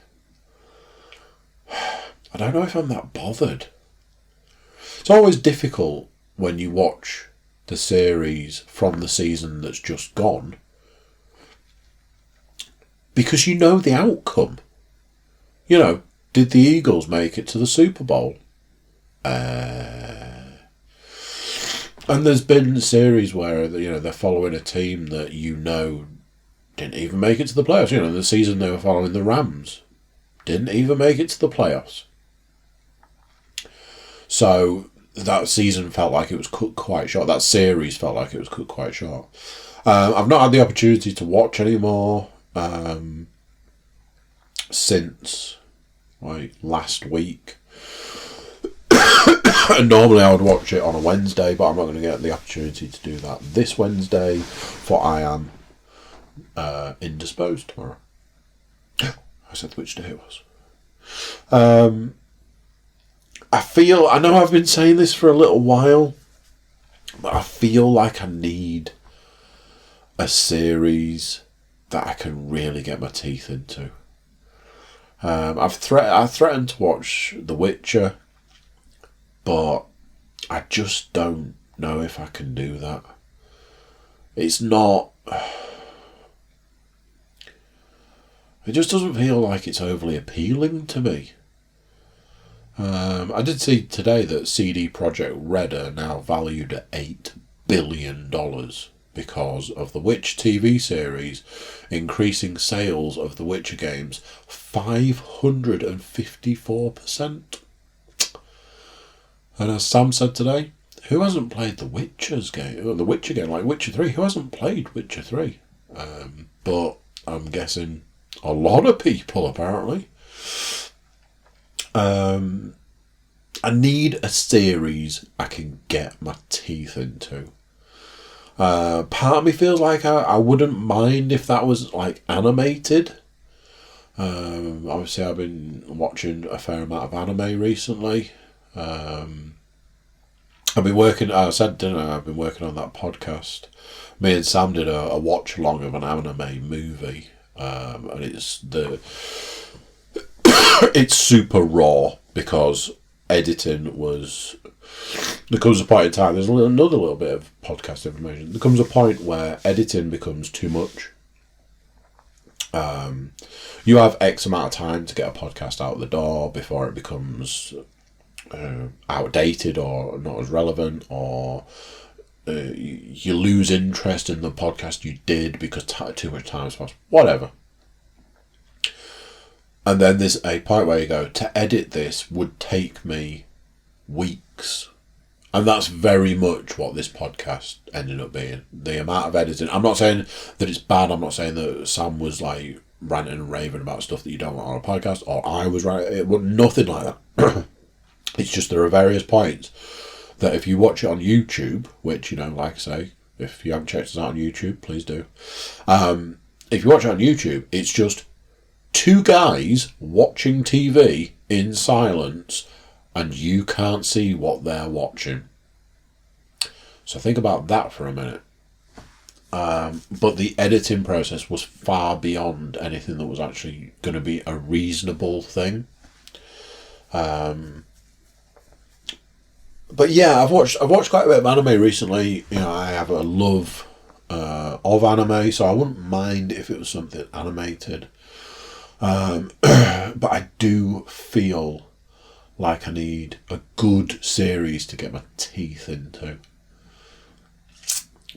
I don't know if I'm that bothered. It's always difficult when you watch the series from the season that's just gone, because you know the outcome. Did the Eagles make it to the Super Bowl? And there's been series where they're following a team that didn't even make it to the playoffs. The season they were following the Rams didn't even make it to the playoffs. So that season felt like it was cut quite short. That series felt like it was cut quite short. I've not had the opportunity to watch anymore since last week. And normally I would watch it on a Wednesday, but I'm not going to get the opportunity to do that this Wednesday, for I am indisposed tomorrow. I said which day it was. I know I've been saying this for a little while, but I feel like I need a series that I can really get my teeth into. I threatened to watch The Witcher, but I just don't know if I can do that. It's not... It just doesn't feel like it's overly appealing to me. I did see today that CD Projekt Red are now valued at $8 billion because of the Witch TV series increasing sales of the Witcher games 554%. And as Sam said today, who hasn't played the Witcher game, like Witcher 3? Who hasn't played Witcher 3? But I'm guessing a lot of people, apparently. I need a series I can get my teeth into. Part of me feels like I wouldn't mind if that was animated. Obviously I've been watching a fair amount of anime recently. I've been working, I said, didn't I? I've been working on that podcast. Me and Sam did a watch along of an anime movie, and it's super raw because editing was. There comes a point in time. There's another little bit of podcast information. There comes a point where editing becomes too much. You have X amount of time to get a podcast out the door before it becomes outdated or not as relevant, or you lose interest in the podcast you did because too much time's passed, whatever. And then there's a point where you go, to edit this would take me weeks And that's very much what this podcast ended up being. The amount of editing. I'm not saying that it's bad. I'm not saying that Sam was like ranting and raving about stuff that you don't want on a podcast, or I was ranting. It was nothing like that. It's just there are various points that if you watch it on YouTube, which, you know, like I say, if you haven't checked us out on YouTube, please do. If you watch it on YouTube, it's just two guys watching TV in silence, and you can't see what they're watching. So think about that for a minute. But the editing process was far beyond anything that was actually going to be a reasonable thing. But yeah, I've watched quite a bit of anime recently. You know, I have a love of anime, so I wouldn't mind if it was something animated. But I do feel like I need a good series to get my teeth into.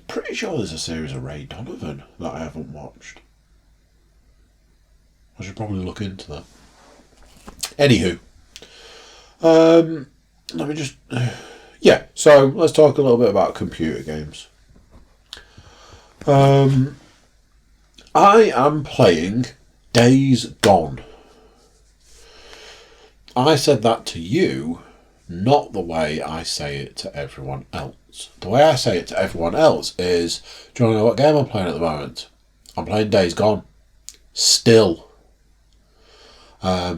Pretty sure there's a series of Ray Donovan that I haven't watched. I should probably look into that. Anywho, let me just... Yeah, so let's talk a little bit about computer games. I am playing Days Gone. I said that to you, not the way I say it to everyone else. The way I say it to everyone else is, do you want to know what game I'm playing at the moment? I'm playing Days Gone. Still. I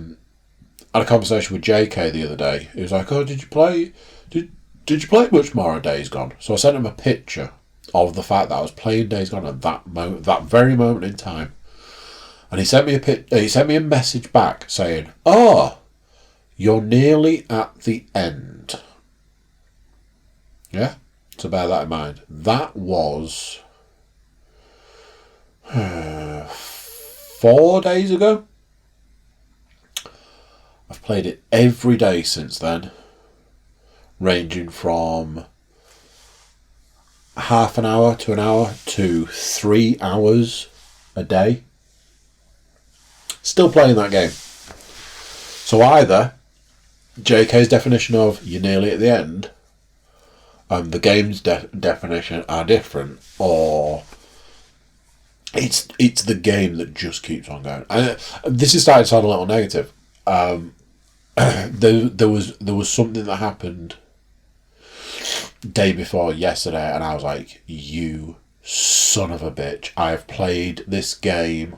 had a conversation with JK the other day. He was like, "Oh, did you play much more of Days Gone?" So I sent him a picture of the fact that I was playing Days Gone at that very moment in time, and he sent me a message back saying, "Oh, you're nearly at the end." Yeah, so bear that in mind. That was 4 days ago. I've played it every day since then, ranging from half an hour to an hour to 3 hours a day. Still playing that game. So either JK's definition of "you're nearly at the end" and the game's definition are different, or it's the game that just keeps on going. And this is starting to sound a little negative. There was something that happened day before yesterday, and I was like, "You son of a bitch! I've played this game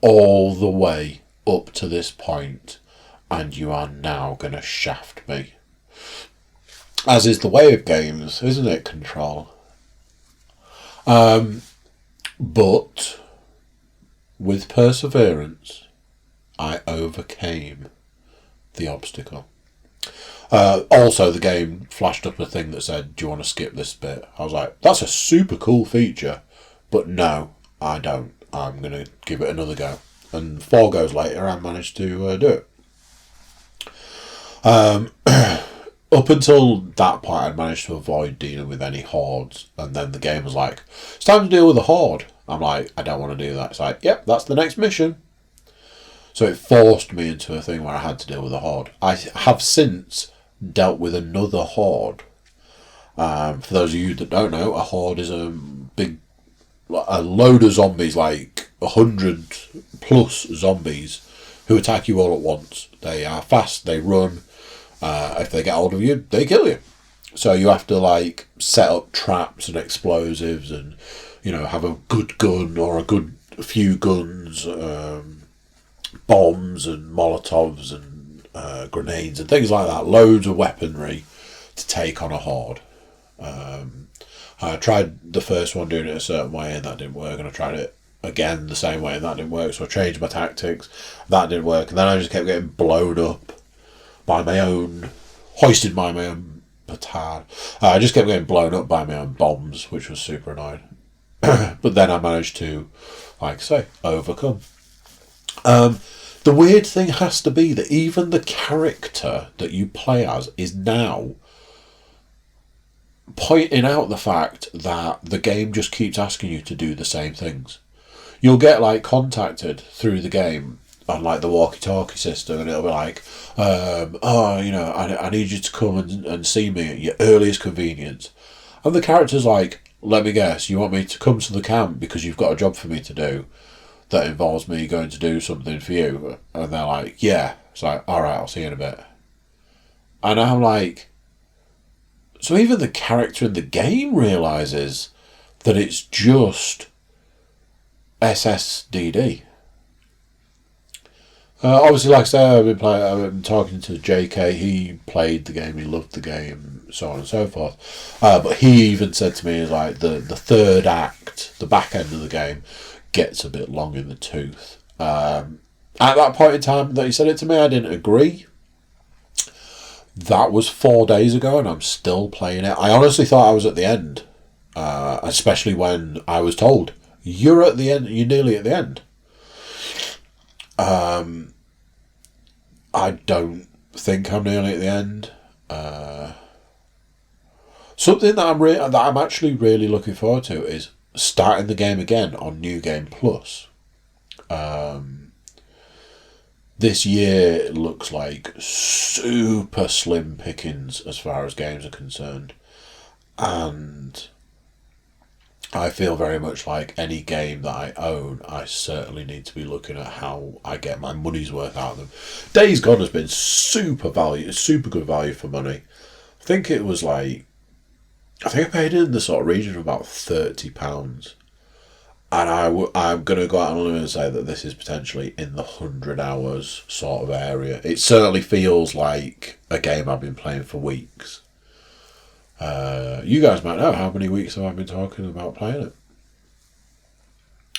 all the way up to this point, and you are now gonna shaft me." As is the way of games, isn't it, Control? But with perseverance, I overcame the obstacle. Also, the game flashed up a thing that said, "Do you want to skip this bit?" I was like, "That's a super cool feature," but no, I don't. I'm going to give it another go. And 4 goes later, I managed to do it. Up until that point, I'd managed to avoid dealing with any hordes, and then the game was like, "It's time to deal with a horde." I'm like, "I don't want to do that." It's like, "Yep, that's the next mission." So it forced me into a thing where I had to deal with a horde. I have since dealt with another horde. For those of you that don't know, a horde is a load of zombies, like 100 plus zombies, who attack you all at once. They are fast, they run. If they get hold of you, they kill you. So you have to like set up traps and explosives, and have a good gun or a good few guns, bombs and molotovs and grenades and things like that. Loads of weaponry to take on a horde. I tried the first one doing it a certain way and that didn't work, and I tried it again the same way and that didn't work, so I changed my tactics. That didn't work, and then I just kept getting blown up hoisted by my own petard. I just kept getting blown up by my own bombs, which was super annoying. But then I managed to, like I say, overcome. The weird thing has to be that even the character that you play as is now pointing out the fact that the game just keeps asking you to do the same things. You'll get like contacted through the game on like the walkie-talkie system, and it'll be like, I need you to come and see me at your earliest convenience. And the character's like, let me guess, you want me to come to the camp because you've got a job for me to do that involves me going to do something for you? And they're like, yeah. It's like, alright, I'll see you in a bit. And I'm like, so even the character in the game realises that it's just SSDD. Obviously, like I say, I've been talking to JK. He played the game, he loved the game, so on and so forth. But he even said to me, is like the third act, the back end of the game, gets a bit long in the tooth. At that point in time that he said it to me, I didn't agree. That was 4 days ago, and I'm still playing it. I honestly thought I was at the end, especially when I was told, you're at the end, you're nearly at the end. I don't think I'm nearly at the end. Something that I'm actually really looking forward to is starting the game again on New Game Plus. This year looks like super slim pickings as far as games are concerned, and I feel very much like any game that I own, I certainly need to be looking at how I get my money's worth out of them. Days Gone has been super good value for money. I think it was like, I think I paid in the sort of region of about £30. And I'm going to go out on a limb and say that this is potentially in the 100 hours sort of area. It certainly feels like a game I've been playing for weeks. You guys might know how many weeks have I been talking about playing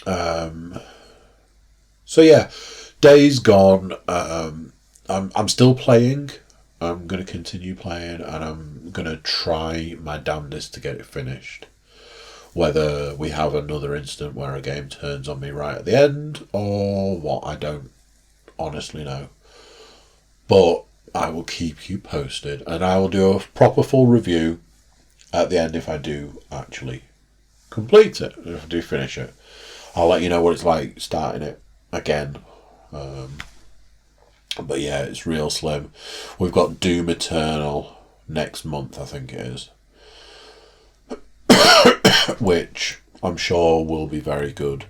it. So yeah, Days Gone. I'm still playing. I'm going to continue playing, and I'm going to try my damnedest to get it finished. Whether we have another instant where a game turns on me right at the end, or what, I don't honestly know. But I will keep you posted, and I will do a proper full review at the end if I do actually complete it, if I do finish it. I'll let you know what it's like starting it again. But yeah, it's real slim. We've got Doom Eternal next month, I think it is. Which I'm sure will be very good.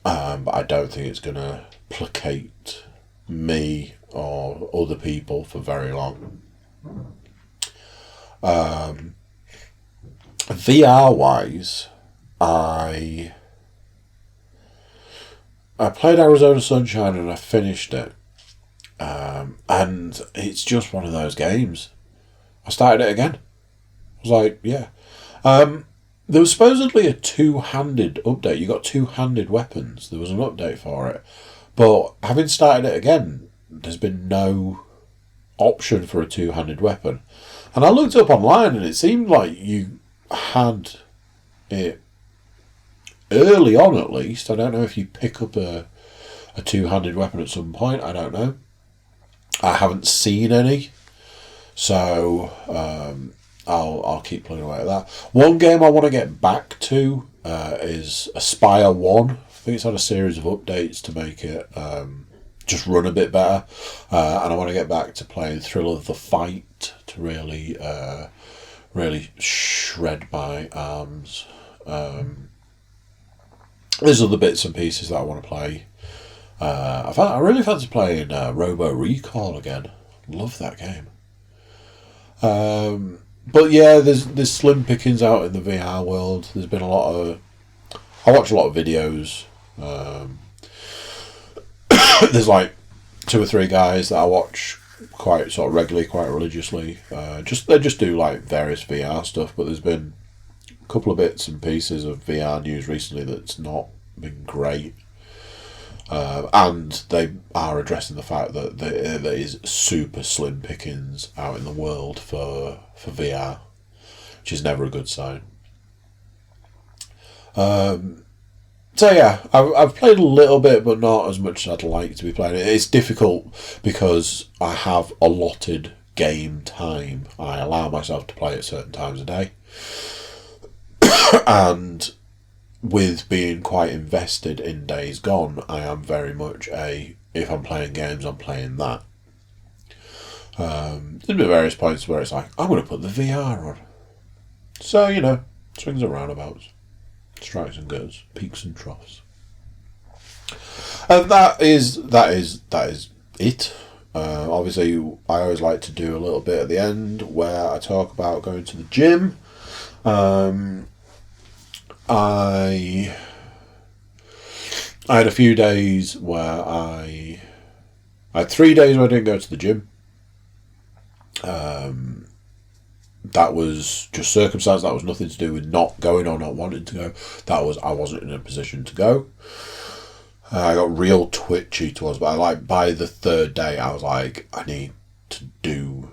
But I don't think it's going to placate me or other people for very long. VR wise, I played Arizona Sunshine and I finished it. And it's just one of those games. I started it again. I was like, yeah. There was supposedly a two-handed update. You got two-handed weapons. There was an update for it. But having started it again, there's been no option for a two-handed weapon. And I looked up online and it seemed like you had it early on at least. I don't know if you pick up a two-handed weapon at some point. I don't know. I haven't seen any. So I'll keep playing away at that. One game I want to get back to is Aspire 1. I think it's had a series of updates to make it just run a bit better. And I want to get back to playing Thrill of the Fight to really shred my arms. There's other bits and pieces that I want to play. I really fancy playing Robo Recall again. Love that game. But yeah, there's slim pickings out in the VR world. There's been I watch a lot of videos. There's like 2 or 3 guys that I watch quite sort of regularly, quite religiously. They just do like various VR stuff. But there's been a couple of bits and pieces of VR news recently that's not been great. And they are addressing the fact that there is super slim pickings out in the world for VR, which is never a good sign. So yeah, I've played a little bit, but not as much as I'd like to be playing it. It's difficult because I have allotted game time. I allow myself to play at certain times a day. And with being quite invested in Days Gone, I am very much if I'm playing games, I'm playing that. There's been various points where it's like, I'm going to put the VR on. So, swings and roundabouts, strikes and goes, peaks and troughs. And that is it. Obviously, I always like to do a little bit at the end where I talk about going to the gym. I had a few days where I had 3 days where I didn't go to the gym. That was just circumstance. That was nothing to do with not going or not wanting to go. That was I wasn't in a position to go. I got real twitchy towards, but by the 3rd day, I was like, I need to do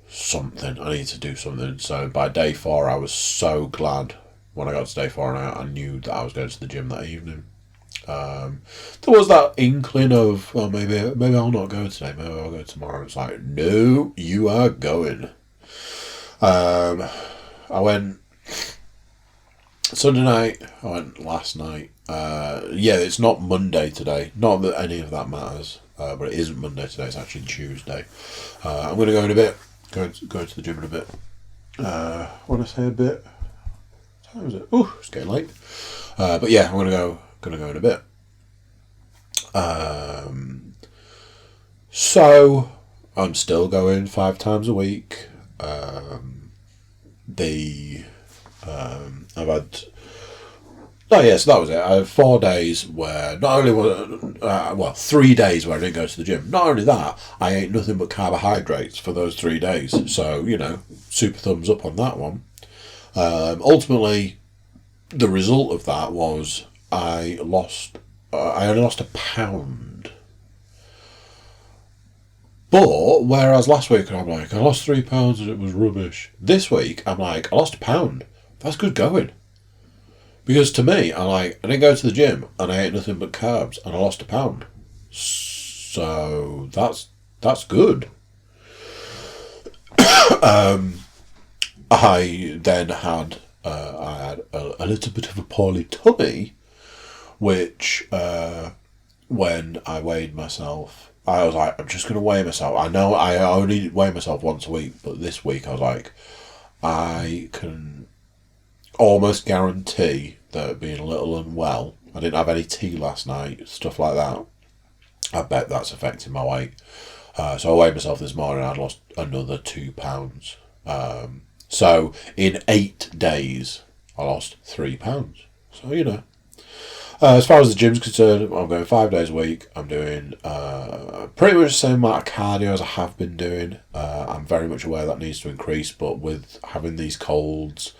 something. So by day 4, I was so glad when I got to day 4 and I knew that I was going to the gym that evening. There was that inkling of, well, maybe I'll not go today, maybe I'll go tomorrow. It's like, no, you are going. I went Sunday night, I went last night. It's not Monday today. Not that any of that matters, but it isn't Monday today. It's actually Tuesday. I'm going to go in a bit. Go to the gym in a bit. When I say a bit, what time is it? Ooh, it's getting late. But yeah, I'm going to go in a bit. So I'm still going 5 times a week. I've had. Oh yeah, so that was it. I had 4 days where not only was 3 days where I didn't go to the gym. Not only that, I ate nothing but carbohydrates for those 3 days. So super thumbs up on that one. Ultimately, the result of that was I only lost £1. But whereas last week I'm like, I lost £3 and it was rubbish. This week I'm like, I lost £1. That's good going. Because to me, I didn't go to the gym and I ate nothing but carbs and I lost £1. So that's good. I then had a little bit of a poorly tummy, which when I weighed myself, I was like, I'm just going to weigh myself. I know I only weigh myself once a week, but this week I was like, I can almost guarantee that being a little unwell, I didn't have any tea last night, stuff like that, I bet that's affecting my weight. So I weighed myself this morning and I'd lost another £2. So in 8 days, I lost £3. So, as far as the gym's concerned, I'm going 5 days a week. I'm doing pretty much the same amount of cardio as I have been doing. I'm very much aware that needs to increase, but with having these colds,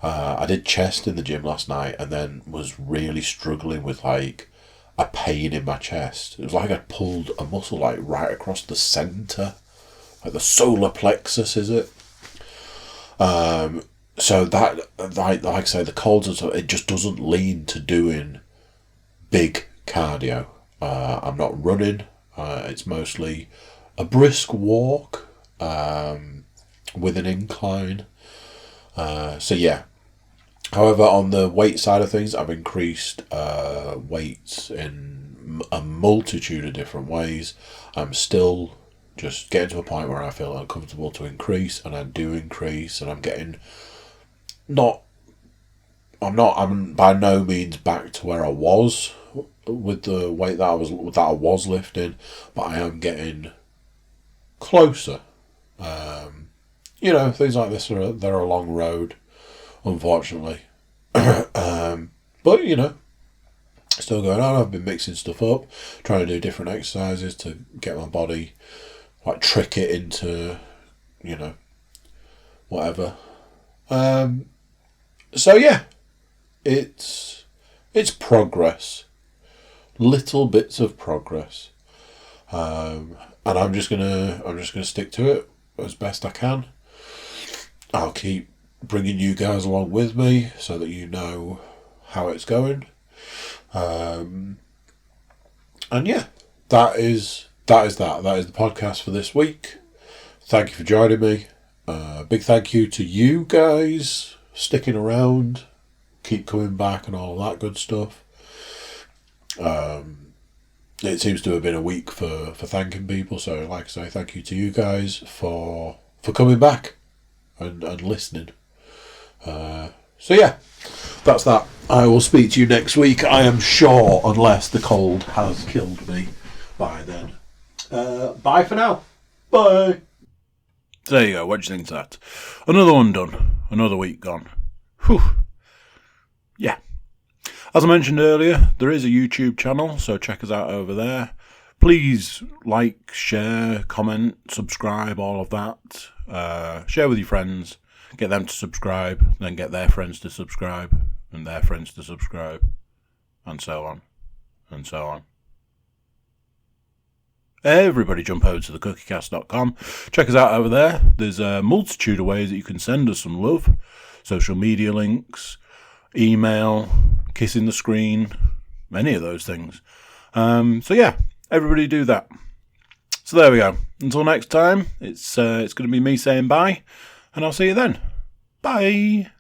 I did chest in the gym last night and then was really struggling with a pain in my chest. It was like I pulled a muscle right across the centre, the solar plexus, is it? So that, like I say, the colds and stuff, it just doesn't lean to doing big cardio. I'm not running. It's mostly a brisk walk with an incline. So yeah. However, on the weight side of things, I've increased weights in a multitude of different ways. I'm still just getting to a point where I feel uncomfortable to increase, and I do increase, and I'm by no means back to where I was with the weight that I was lifting, but I am getting closer. Things like this they're a long road, unfortunately. But still going on. I've been mixing stuff up, trying to do different exercises to get my body, trick it into, whatever. So yeah, it's progress, little bits of progress, and I'm just gonna stick to it as best I can. I'll keep bringing you guys along with me so that you know how it's going. And yeah, that is the podcast for this week. Thank you for joining me. Big thank you to you guys sticking around keep coming back and all that good stuff. It seems to have been a week for thanking people, so like I say, thank you to you guys for coming back and listening. So yeah, that's that. I will speak to you next week, I am sure, unless the cold has killed me by then. Bye for now. Bye. There you go, what do you think of that? Another one done. Another week gone. Whew. Yeah. As I mentioned earlier, there is a YouTube channel, so check us out over there. Please like, share, comment, subscribe, all of that. Share with your friends, get them to subscribe, then get their friends to subscribe, and their friends to subscribe, and so on, and so on. Everybody jump over to the Cookiecast.com. Check us out over there. There's a multitude of ways that you can send us some love. Social media links, email, kissing the screen, any of those things. So yeah, everybody do that. So there we go. Until next time, it's going to be me saying bye, and I'll see you then. Bye.